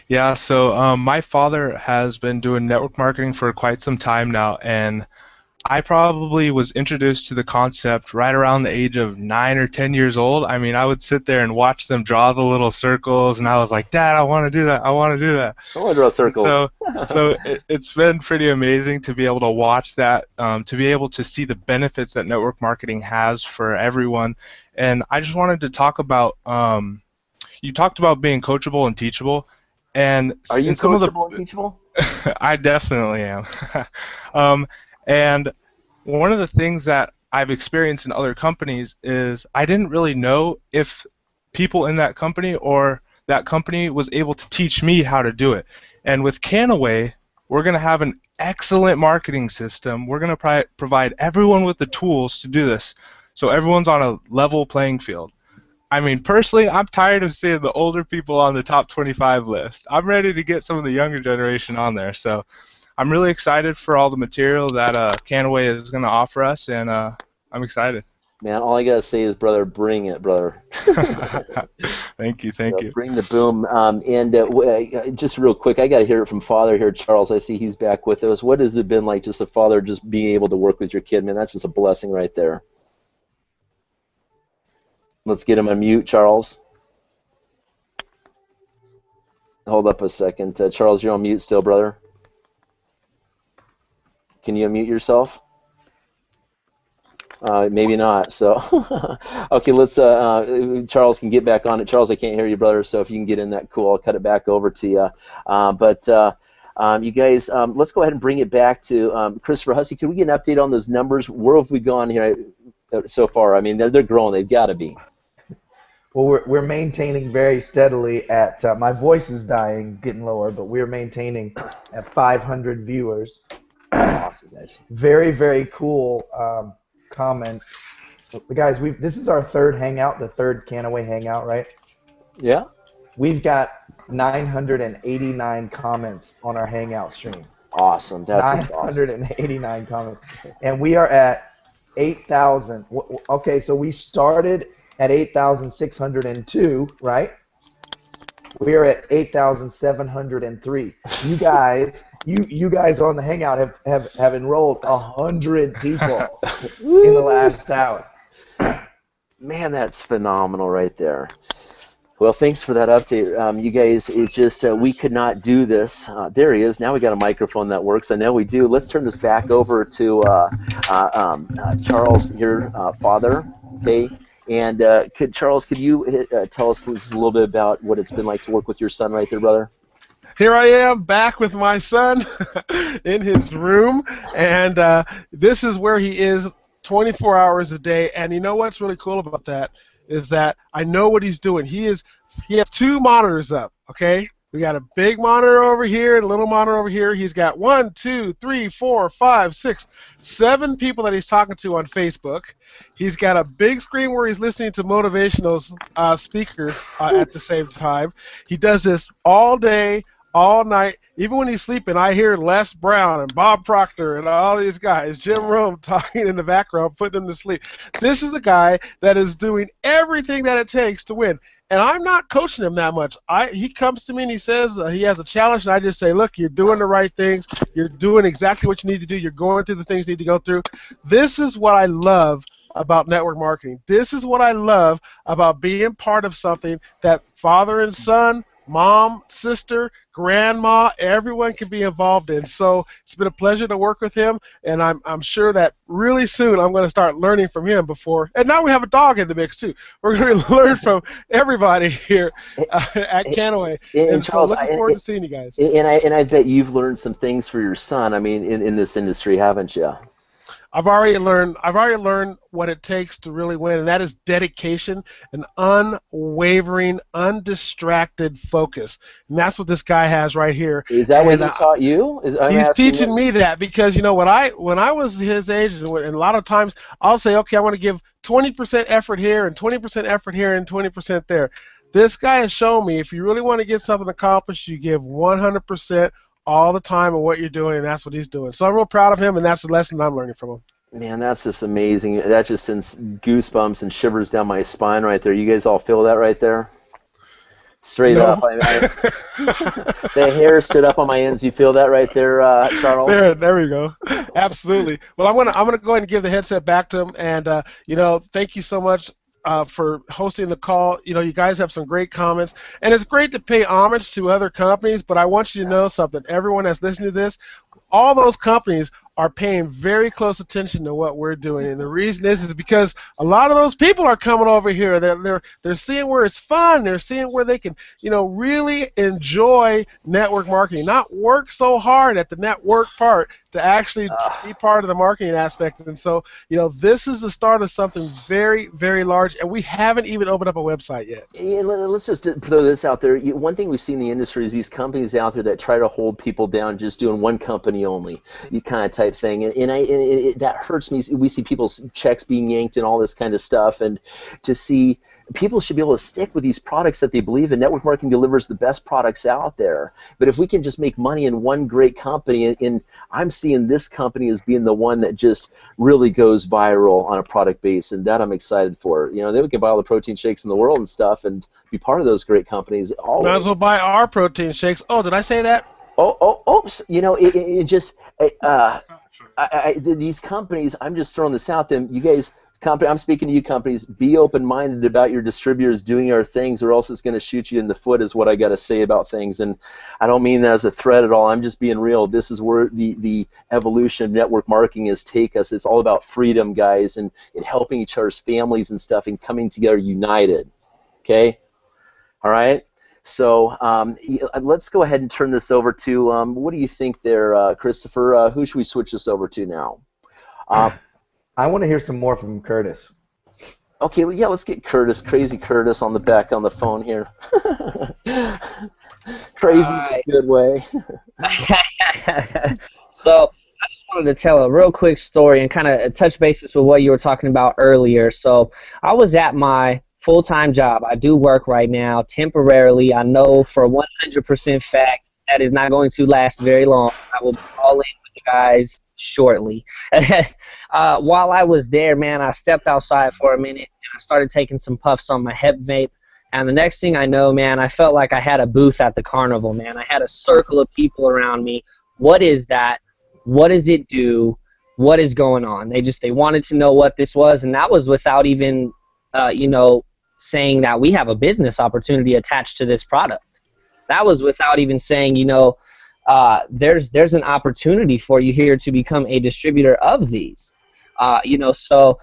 Yeah, so my father has been doing network marketing for quite some time now, and I probably was introduced to the concept right around the age of 9 or 10 years old. I mean, I would sit there and watch them draw the little circles, and I was like, Dad, I want to do that. I want to do that. I want to draw circles. So it's been pretty amazing to be able to watch that, to be able to see the benefits that network marketing has for everyone. And I just wanted to talk about, you talked about being coachable and teachable. And are you coachable and teachable? I definitely am. And one of the things that I've experienced in other companies is I didn't really know if people in that company or that company was able to teach me how to do it. And with Kannaway, we're going to have an excellent marketing system. We're going to provide everyone with the tools to do this, so everyone's on a level playing field. I mean, personally, I'm tired of seeing the older people on the top 25 list. I'm ready to get some of the younger generation on there. So I'm really excited for all the material that Kannaway is going to offer us, and I'm excited. Man, all I got to say is, brother, bring it, brother. Thank you. Bring the boom. And just real quick, I got to hear it from Father here, Charles. I see he's back with us. What has it been like, just a father, just being able to work with your kid? Man, that's just a blessing right there. Let's get him on mute, Charles. Hold up a second. Charles, you're on mute still, brother. Can you unmute yourself? Maybe not. So, okay, let's. Charles can get back on it. Charles, I can't hear you, brother. So if you can get in that, cool. I'll cut it back over to you. You guys, let's go ahead and bring it back to Christopher Hussey. Can we get an update on those numbers? Where have we gone here so far? I mean, they're growing. They've got to be. Well, we're maintaining very steadily at, my voice is dying, getting lower, but we're maintaining at 500 viewers. Awesome, guys. Very, very cool comments. Guys, this is our third Hangout, the third Kannaway Hangout, right? Yeah. We've got 989 comments on our Hangout stream. Awesome. That's 989 comments. And we are at 8,000. Okay, so we started at 8,602, right? We are at 8,703. You guys, you guys on the Hangout have enrolled 100 people in the last hour. Man, that's phenomenal right there. Well, thanks for that update. You guys, it just, we could not do this. There he is. Now we got a microphone that works. I know we do. Let's turn this back over to Charles, your father, okay? And Charles, could you tell us just a little bit about what it's been like to work with your son right there, brother? Here I am back with my son in his room, and this is where he is 24 hours a day. And you know what's really cool about that is that I know what he's doing. He has 2 monitors up, okay? We got a big monitor over here and a little monitor over here. He's got 1, 2, 3, 4, 5, 6, 7 people that he's talking to on Facebook. He's got a big screen where he's listening to motivational speakers at the same time. He does this all day, all night. Even when he's sleeping, I hear Les Brown and Bob Proctor and all these guys, Jim Rome, talking in the background, putting him to sleep. This is a guy that is doing everything that it takes to win. And I'm not coaching him that much. He comes to me and he says he has a challenge, and I just say, look, you're doing the right things. You're doing exactly what you need to do. You're going through the things you need to go through. This is what I love about network marketing. This is what I love about being part of something that father and son, mom, sister, grandma, everyone can be involved in. So it's been a pleasure to work with him, and I'm sure that really soon I'm going to start learning from him before. And now we have a dog in the mix too. We're going to learn from everybody here at Kannaway. And so Charles, looking forward to seeing you guys. And I bet you've learned some things for your son. I mean, in this industry, haven't you? I've already learned what it takes to really win, and that is dedication and unwavering, undistracted focus. And that's what this guy has right here. Is that what he taught you? He's teaching me that, because you know when I was his age, and a lot of times I'll say, okay, I want to give 20% effort here and 20% effort here and 20% there. This guy has shown me if you really want to get something accomplished, you give 100% all the time of what you're doing, and that's what he's doing. So I'm real proud of him, and that's the lesson I'm learning from him. Man, that's just amazing. That just sends goosebumps and shivers down my spine right there. You guys all feel that right there? Straight up. The hair stood up on my ends. You feel that right there, Charles? There we go. Absolutely. Well, I'm gonna go ahead and give the headset back to him, and thank you so much for hosting the call. You know, you guys have some great comments, and it's great to pay homage to other companies, but I want you to know something. Everyone that's listening to this, all those companies are paying very close attention to what we're doing, and the reason is because a lot of those people are coming over here. They're seeing where it's fun. They're seeing where they can, really enjoy network marketing, not work so hard at the network part to actually be part of the marketing aspect. And so, this is the start of something very, very large, and we haven't even opened up a website yet. Yeah, let's just throw this out there. One thing we see in the industry is these companies out there that try to hold people down just doing one company only, kind of type thing, and that hurts me. We see people's checks being yanked and all this kind of stuff, and to see people should be able to stick with these products that they believe in. Network marketing delivers the best products out there, but if we can just make money in one great company, and I'm seeing this company as being the one that just really goes viral on a product base, and that I'm excited for. Then we can buy all the protein shakes in the world and stuff and be part of those great companies. Might as well buy our protein shakes. Oh, did I say that? Oops. These companies, I'm just throwing this out there. You guys, I'm speaking to you companies, be open-minded about your distributors doing our things, or else it's going to shoot you in the foot is what I got to say about things. And I don't mean that as a threat at all. I'm just being real. This is where the evolution of network marketing is take us. It's all about freedom, guys, and helping each other's families and stuff and coming together united. Okay? All right? So let's go ahead and turn this over to, what do you think there, Christopher? Who should we switch this over to now? I want to hear some more from Curtis. Okay, well, yeah, let's get Curtis, Crazy Curtis, on the phone here. Crazy in a good way. So I just wanted to tell a real quick story and kind of touch bases with what you were talking about earlier. So I was at my full-time job. I do work right now temporarily. I know for 100% fact that is not going to last very long. I will be all in with you guys shortly. While I was there, man, I stepped outside for a minute and I started taking some puffs on my hemp vape. And the next thing I know, man, I felt like I had a booth at the carnival, man. I had a circle of people around me. What is that? What does it do? What is going on? They wanted to know what this was, and that was without even, saying that we have a business opportunity attached to this product. That was without even saying, there's an opportunity for you here to become a distributor of these. So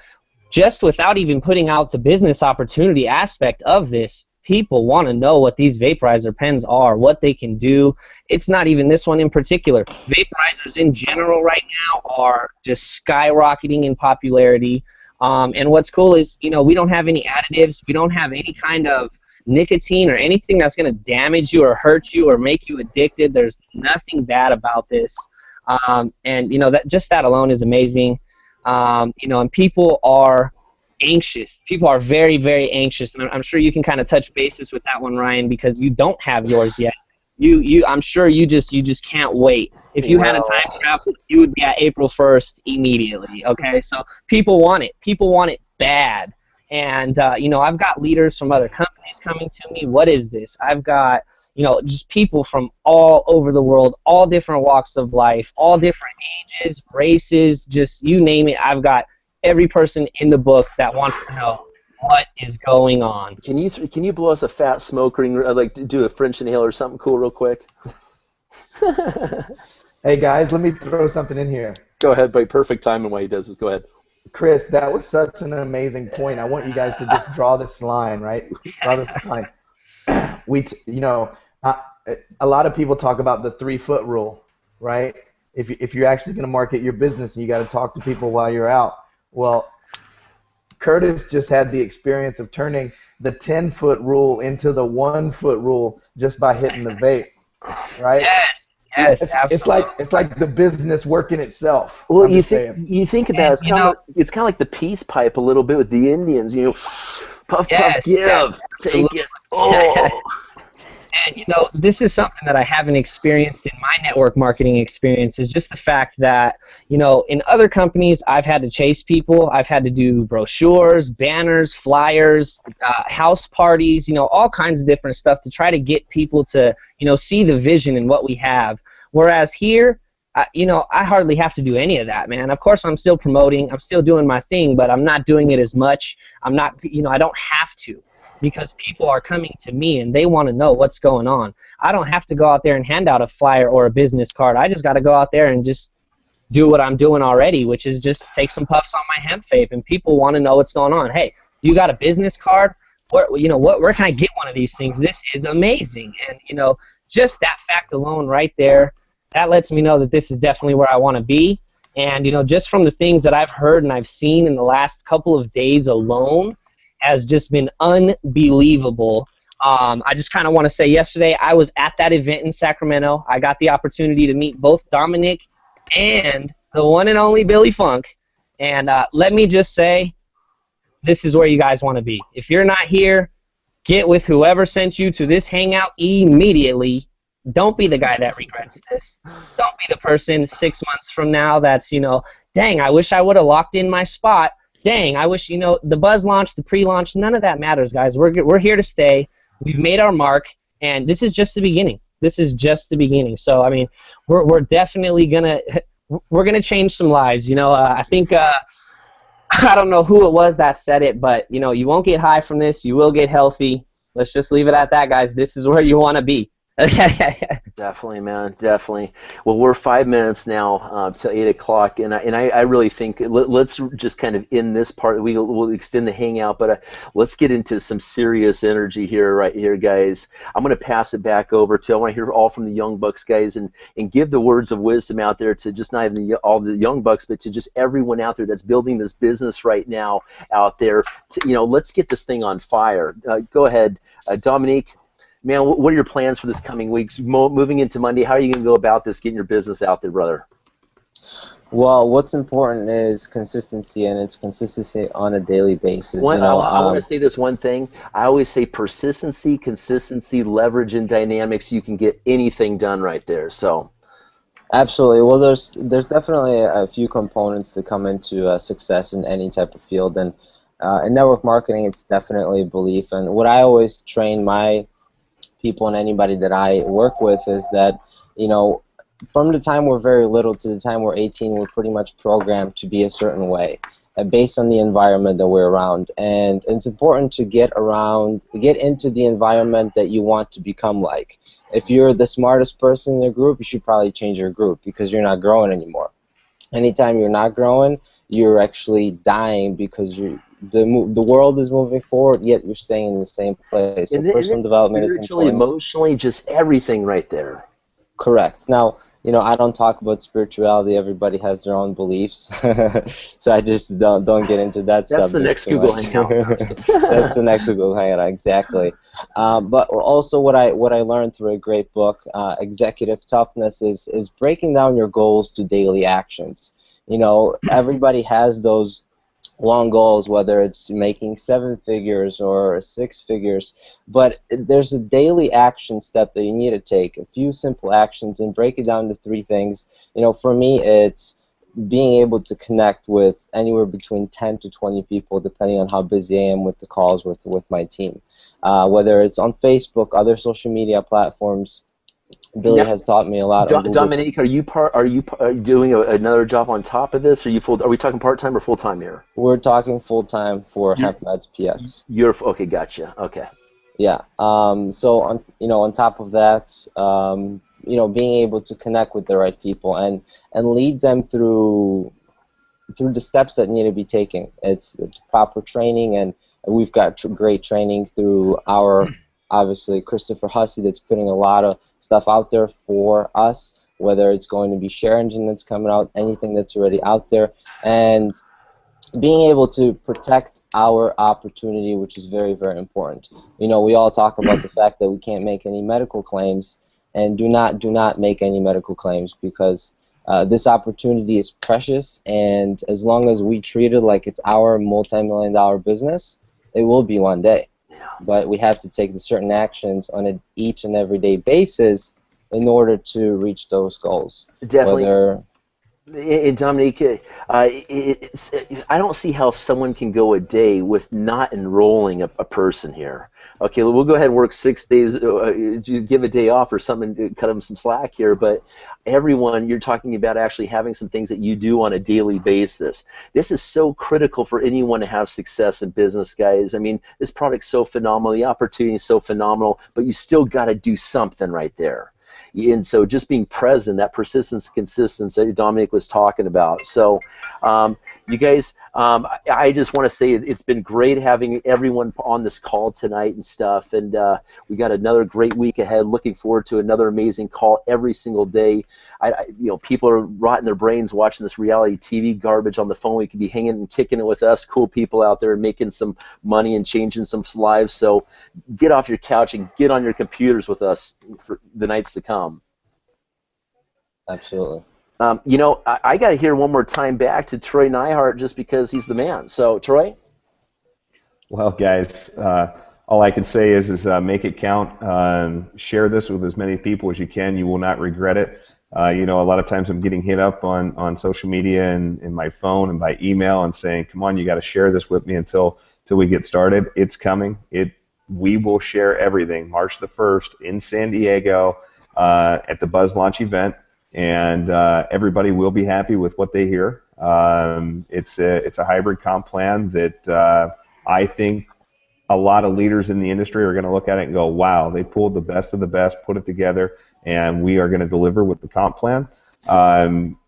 just without even putting out the business opportunity aspect of this, people want to know what these vaporizer pens are, what they can do. It's not even this one in particular. Vaporizers in general right now are just skyrocketing in popularity. And what's cool is, we don't have any additives. We don't have any kind of nicotine or anything that's going to damage you or hurt you or make you addicted. There's nothing bad about this. And that alone is amazing. And people are anxious. People are very, very anxious. And I'm sure you can kind of touch bases with that one, Ryan, because you don't have yours yet. I'm sure you just can't wait. If you had a time travel, you would be at April 1st immediately. Okay, so people want it. People want it bad. And I've got leaders from other companies coming to me. What is this? I've got just people from all over the world, all different walks of life, all different ages, races, just you name it. I've got every person in the book that wants to know what is going on. Can you blow us a fat smoke ring, like do a French inhale or something cool real quick? Hey guys, let me throw something in here. Go ahead, by perfect timing while he does this. Go ahead. Chris, that was such an amazing point. I want you guys to just draw this line, right? Draw this line. A lot of people talk about the 3-foot rule, right? If you're actually going to market your business, you got to talk to people while you're out. Well, Curtis just had the experience of turning the 10-foot rule into the 1-foot rule just by hitting the vape, right? Yes, absolutely. It's like the business working itself. Well, you think about it, it's kind of like the peace pipe a little bit with the Indians. Puff, puff, give, take it. Oh. And this is something that I haven't experienced in my network marketing experience, is just the fact that, in other companies, I've had to chase people. I've had to do brochures, banners, flyers, house parties, all kinds of different stuff to try to get people to, see the vision in what we have. Whereas here, I hardly have to do any of that, man. Of course, I'm still promoting. I'm still doing my thing, but I'm not doing it as much. I'm not, I don't have to, because people are coming to me and they want to know what's going on. I don't have to go out there and hand out a flyer or a business card. I just got to go out there and just do what I'm doing already, which is just take some puffs on my hemp vape, and people want to know what's going on. Hey, do you got a business card? Where can I get one of these things? This is amazing. And, just that fact alone right there, that lets me know that this is definitely where I want to be. And, just from the things that I've heard and I've seen in the last couple of days alone, has just been unbelievable. I just kind of want to say, yesterday I was at that event in Sacramento. I got the opportunity to meet both Dominic and the one and only Billy Funk. And let me just say, this is where you guys want to be. If you're not here, get with whoever sent you to this hangout immediately. Don't be the guy that regrets this. Don't be the person 6 months from now that's, dang, I wish I would have locked in my spot. Dang, I wish, the buzz launch, the pre-launch, none of that matters, guys. We're here to stay. We've made our mark, and this is just the beginning. This is just the beginning. So, I mean, we're definitely gonna change some lives. I think I don't know who it was that said it, but you won't get high from this. You will get healthy. Let's just leave it at that, guys. This is where you want to be. Definitely, man. Definitely. Well, we're 5 minutes now till 8 o'clock, and I really think let's just kind of end this part. We'll extend the hangout, but let's get into some serious energy here, right here, guys. I'm going to pass it back over to. I want to hear all from the Young Bucks, guys, and give the words of wisdom out there to just not even all the Young Bucks, but to just everyone out there that's building this business right now out there. Let's get this thing on fire. Go ahead, Dominique. Man, what are your plans for this coming weeks? Moving into Monday, how are you going to go about this, getting your business out there, brother? Well, what's important is consistency, and it's consistency on a daily basis. I want to say this one thing. I always say persistency, consistency, leverage, and dynamics. You can get anything done right there. So, absolutely. Well, there's definitely a few components to come into success in any type of field, and in network marketing, it's definitely belief. And what I always train my people and anybody that I work with is that, from the time we're very little to the time we're 18, we're pretty much programmed to be a certain way based on the environment that we're around. And it's important to get into the environment that you want to become like. If you're the smartest person in your group, you should probably change your group because you're not growing anymore. Anytime you're not growing, you're actually dying because the world is moving forward, yet you're staying in the same place. So personal development is important. Emotionally, just everything right there. Correct. Now, I don't talk about spirituality. Everybody has their own beliefs, so I just don't get into that subject. That's the next Google Hangout. That's the next Google Hangout, exactly. But also, what I learned through a great book, Executive Toughness, is breaking down your goals to daily actions. Everybody has those long goals, whether it's making 7 figures or 6 figures, but there's a daily action step that you need to take, a few simple actions, and break it down to 3 things. For me, it's being able to connect with anywhere between 10 to 20 people, depending on how busy I am with the calls with my team. Whether it's on Facebook, other social media platforms. Billy has taught me a lot. Dominique, are you doing another job on top of this? Are we talking part-time or full-time here? We're talking full-time for Hemp PX. Okay, gotcha. Okay. Yeah. So on top of that, being able to connect with the right people and lead them through the steps that need to be taken. It's proper training, and we've got great training through our obviously Christopher Hussey that's putting a lot of stuff out there for us, whether it's going to be Share Engine that's coming out, anything that's already out there, and being able to protect our opportunity, which is very, very important. We all talk about the fact that we can't make any medical claims, and do not make any medical claims, because this opportunity is precious, and as long as we treat it like it's our multi-million-dollar business, it will be one day. But we have to take the certain actions on an each and everyday basis in order to reach those goals. Definitely. And Dominique, I don't see how someone can go a day with not enrolling a person here. Okay, we'll go ahead and work 6 days, just give a day off or something to cut them some slack here, but everyone, you're talking about actually having some things that you do on a daily basis. This is so critical for anyone to have success in business, guys. I mean, this product's so phenomenal, the opportunity is so phenomenal, but you still got to do something right there. And so just being present, that persistence, consistency that Dominic was talking about. So you guys, I just want to say it's been great having everyone on this call tonight and stuff. And we got another great week ahead. Looking forward to another amazing call every single day. People are rotting their brains watching this reality TV garbage on the phone. We could be hanging and kicking it with us, cool people out there making some money and changing some lives. So get off your couch and get on your computers with us for the nights to come. Absolutely. I got to hear one more time back to Troy Neihart just because he's the man. So, Troy? Well, guys, all I can say is make it count. Share this with as many people as you can. You will not regret it. A lot of times I'm getting hit up on social media and in my phone and by email and saying, come on, you got to share this with me until we get started. It's coming. We will share everything. March the 1st in San Diego at the Buzz Launch event. And everybody will be happy with what they hear. It's a hybrid comp plan that I think a lot of leaders in the industry are going to look at it and go, wow, they pulled the best of the best, put it together, and we are going to deliver with the comp plan.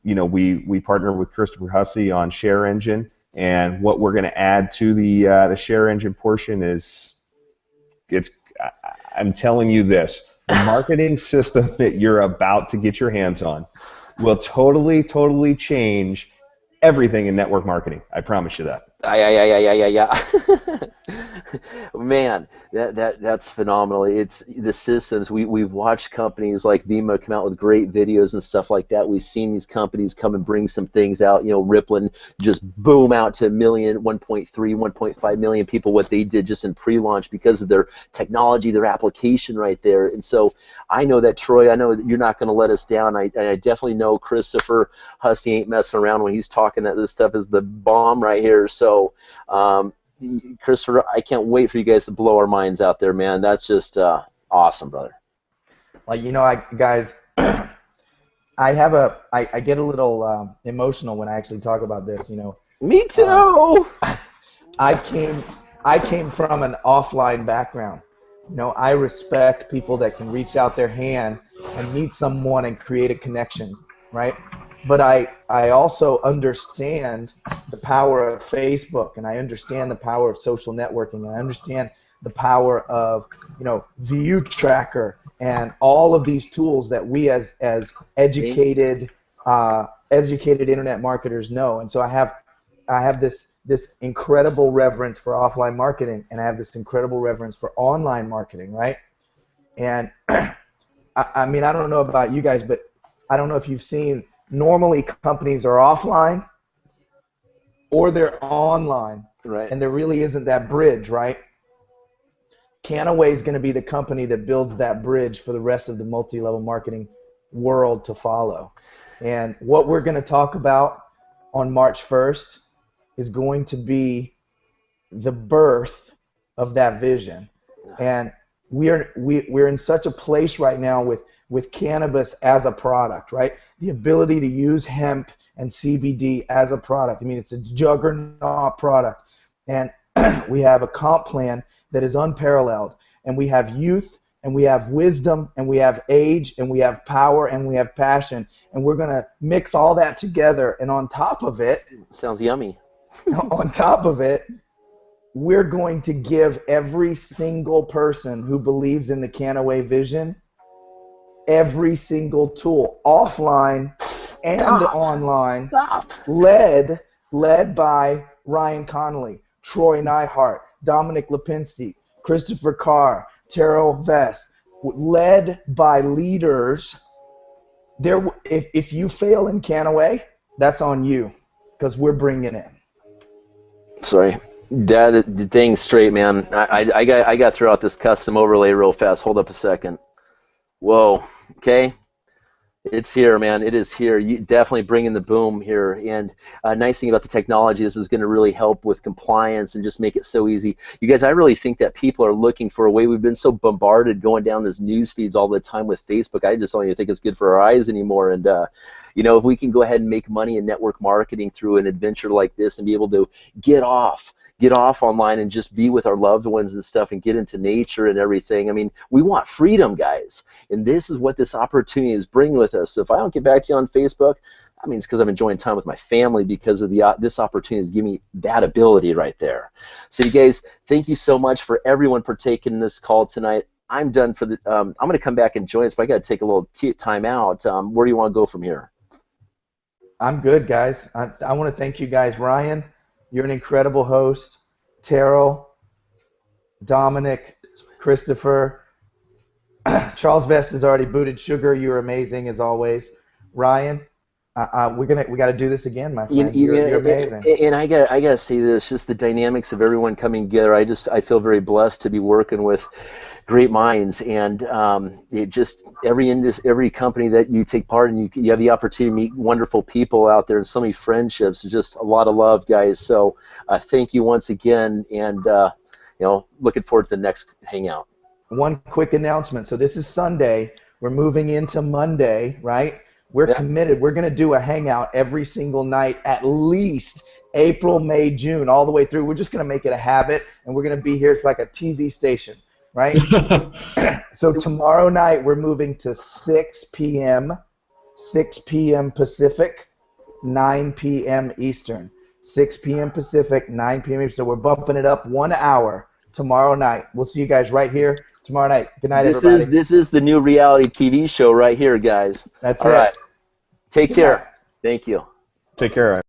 We partner with Christopher Hussey on Share Engine, and what we're going to add to the Share Engine portion is, I'm telling you this, the marketing system that you're about to get your hands on will totally change everything in network marketing. I promise you that. Yeah. Man, that's phenomenal. It's the systems. We've watched companies like Vimo come out with great videos and stuff like that. We've seen these companies come and bring some things out. Rippling just boom out to 1 million, 1.3, 1.5 million people, what they did just in pre-launch because of their technology, their application right there. And so I know that, Troy, I know that you're not going to let us down. I definitely know Christopher Hussey ain't messing around when he's talking that this stuff is the bomb right here. So Christopher, I can't wait for you guys to blow our minds out there, man. That's just awesome, brother. Like, guys, I get a little emotional when I actually talk about this. Me too. I came from an offline background. I respect people that can reach out their hand and meet someone and create a connection, right? But I also understand the power of Facebook, and I understand the power of social networking, and I understand the power of View Tracker and all of these tools that we as educated internet marketers know. And so I have this incredible reverence for offline marketing, and I have this incredible reverence for online marketing, right? And I mean, I don't know about you guys, but I don't know if you've seen, normally companies are offline or they're online, right? And there really isn't that bridge, right? Kannaway is going to be the company that builds that bridge for the rest of the multi-level marketing world to follow. And what we're going to talk about on March 1st is going to be the birth of that vision. And we're in such a place right now with cannabis as a product, right? The ability to use hemp and CBD as a product. I mean, it's a juggernaut product. And we have a comp plan that is unparalleled. And we have youth, and we have wisdom, and we have age, and we have power, and we have passion. And we're going to mix all that together. And on top of it, sounds yummy. On top of it, we're going to give every single person who believes in the Kannaway vision every single tool, offline and online, led by Ryan Connolly, Troy Neihart, Dominic Lipinski, Christopher Carr, Terrell Vest, led by leaders. If you fail in Kannaway, that's on you, because we're bringing it. Sorry. That dang straight, man. I got to throw out this custom overlay real fast. Hold up a second. Whoa. Okay. It's here, man. It is here. You definitely bringing the boom here. And nice thing about the technology, this is going to really help with compliance and just make it so easy. You guys, I really think that people are looking for a way. We've been so bombarded going down this news feeds all the time with Facebook. I just don't even think it's good for our eyes anymore. And if we can go ahead and make money in network marketing through an adventure like this and be able to get off online and just be with our loved ones and stuff and get into nature and everything. I mean, we want freedom, guys. And this is what this opportunity is bringing with us. So if I don't get back to you on Facebook, I mean, it's because I'm enjoying time with my family because of this opportunity is giving me that ability right there. So you guys, thank you so much for everyone partaking in this call tonight. I'm done for the, I'm going to come back and join us, but I got to take a little time out. Where do you want to go from here? I'm good, guys. I want to thank you guys. Ryan, you're an incredible host. Terrell, Dominic, Christopher, Charles Vest has already booted Sugar. You're amazing as always. Ryan, we got to do this again, my friend. You're amazing. And I got to say this, just the dynamics of everyone coming together. I feel very blessed to be working with great minds, and it just every company that you take part in, you have the opportunity to meet wonderful people out there and so many friendships. Just a lot of love, guys. So thank you once again, and looking forward to the next Hangout. One quick announcement. So this is Sunday. We're moving into Monday, right? We're committed. We're going to do a Hangout every single night, at least April, May, June, all the way through. We're just going to make it a habit, and we're going to be here. It's like a TV station, right? So tomorrow night we're moving to 6 p.m. Pacific, 9 p.m. Eastern. 6 p.m. Pacific, 9 p.m. Eastern. So we're bumping it up 1 hour tomorrow night. We'll see you guys right here tomorrow night. Good night, everybody. This is the new reality TV show right here, guys. That's all it. Right. Take Good care. night. Thank you. Take care.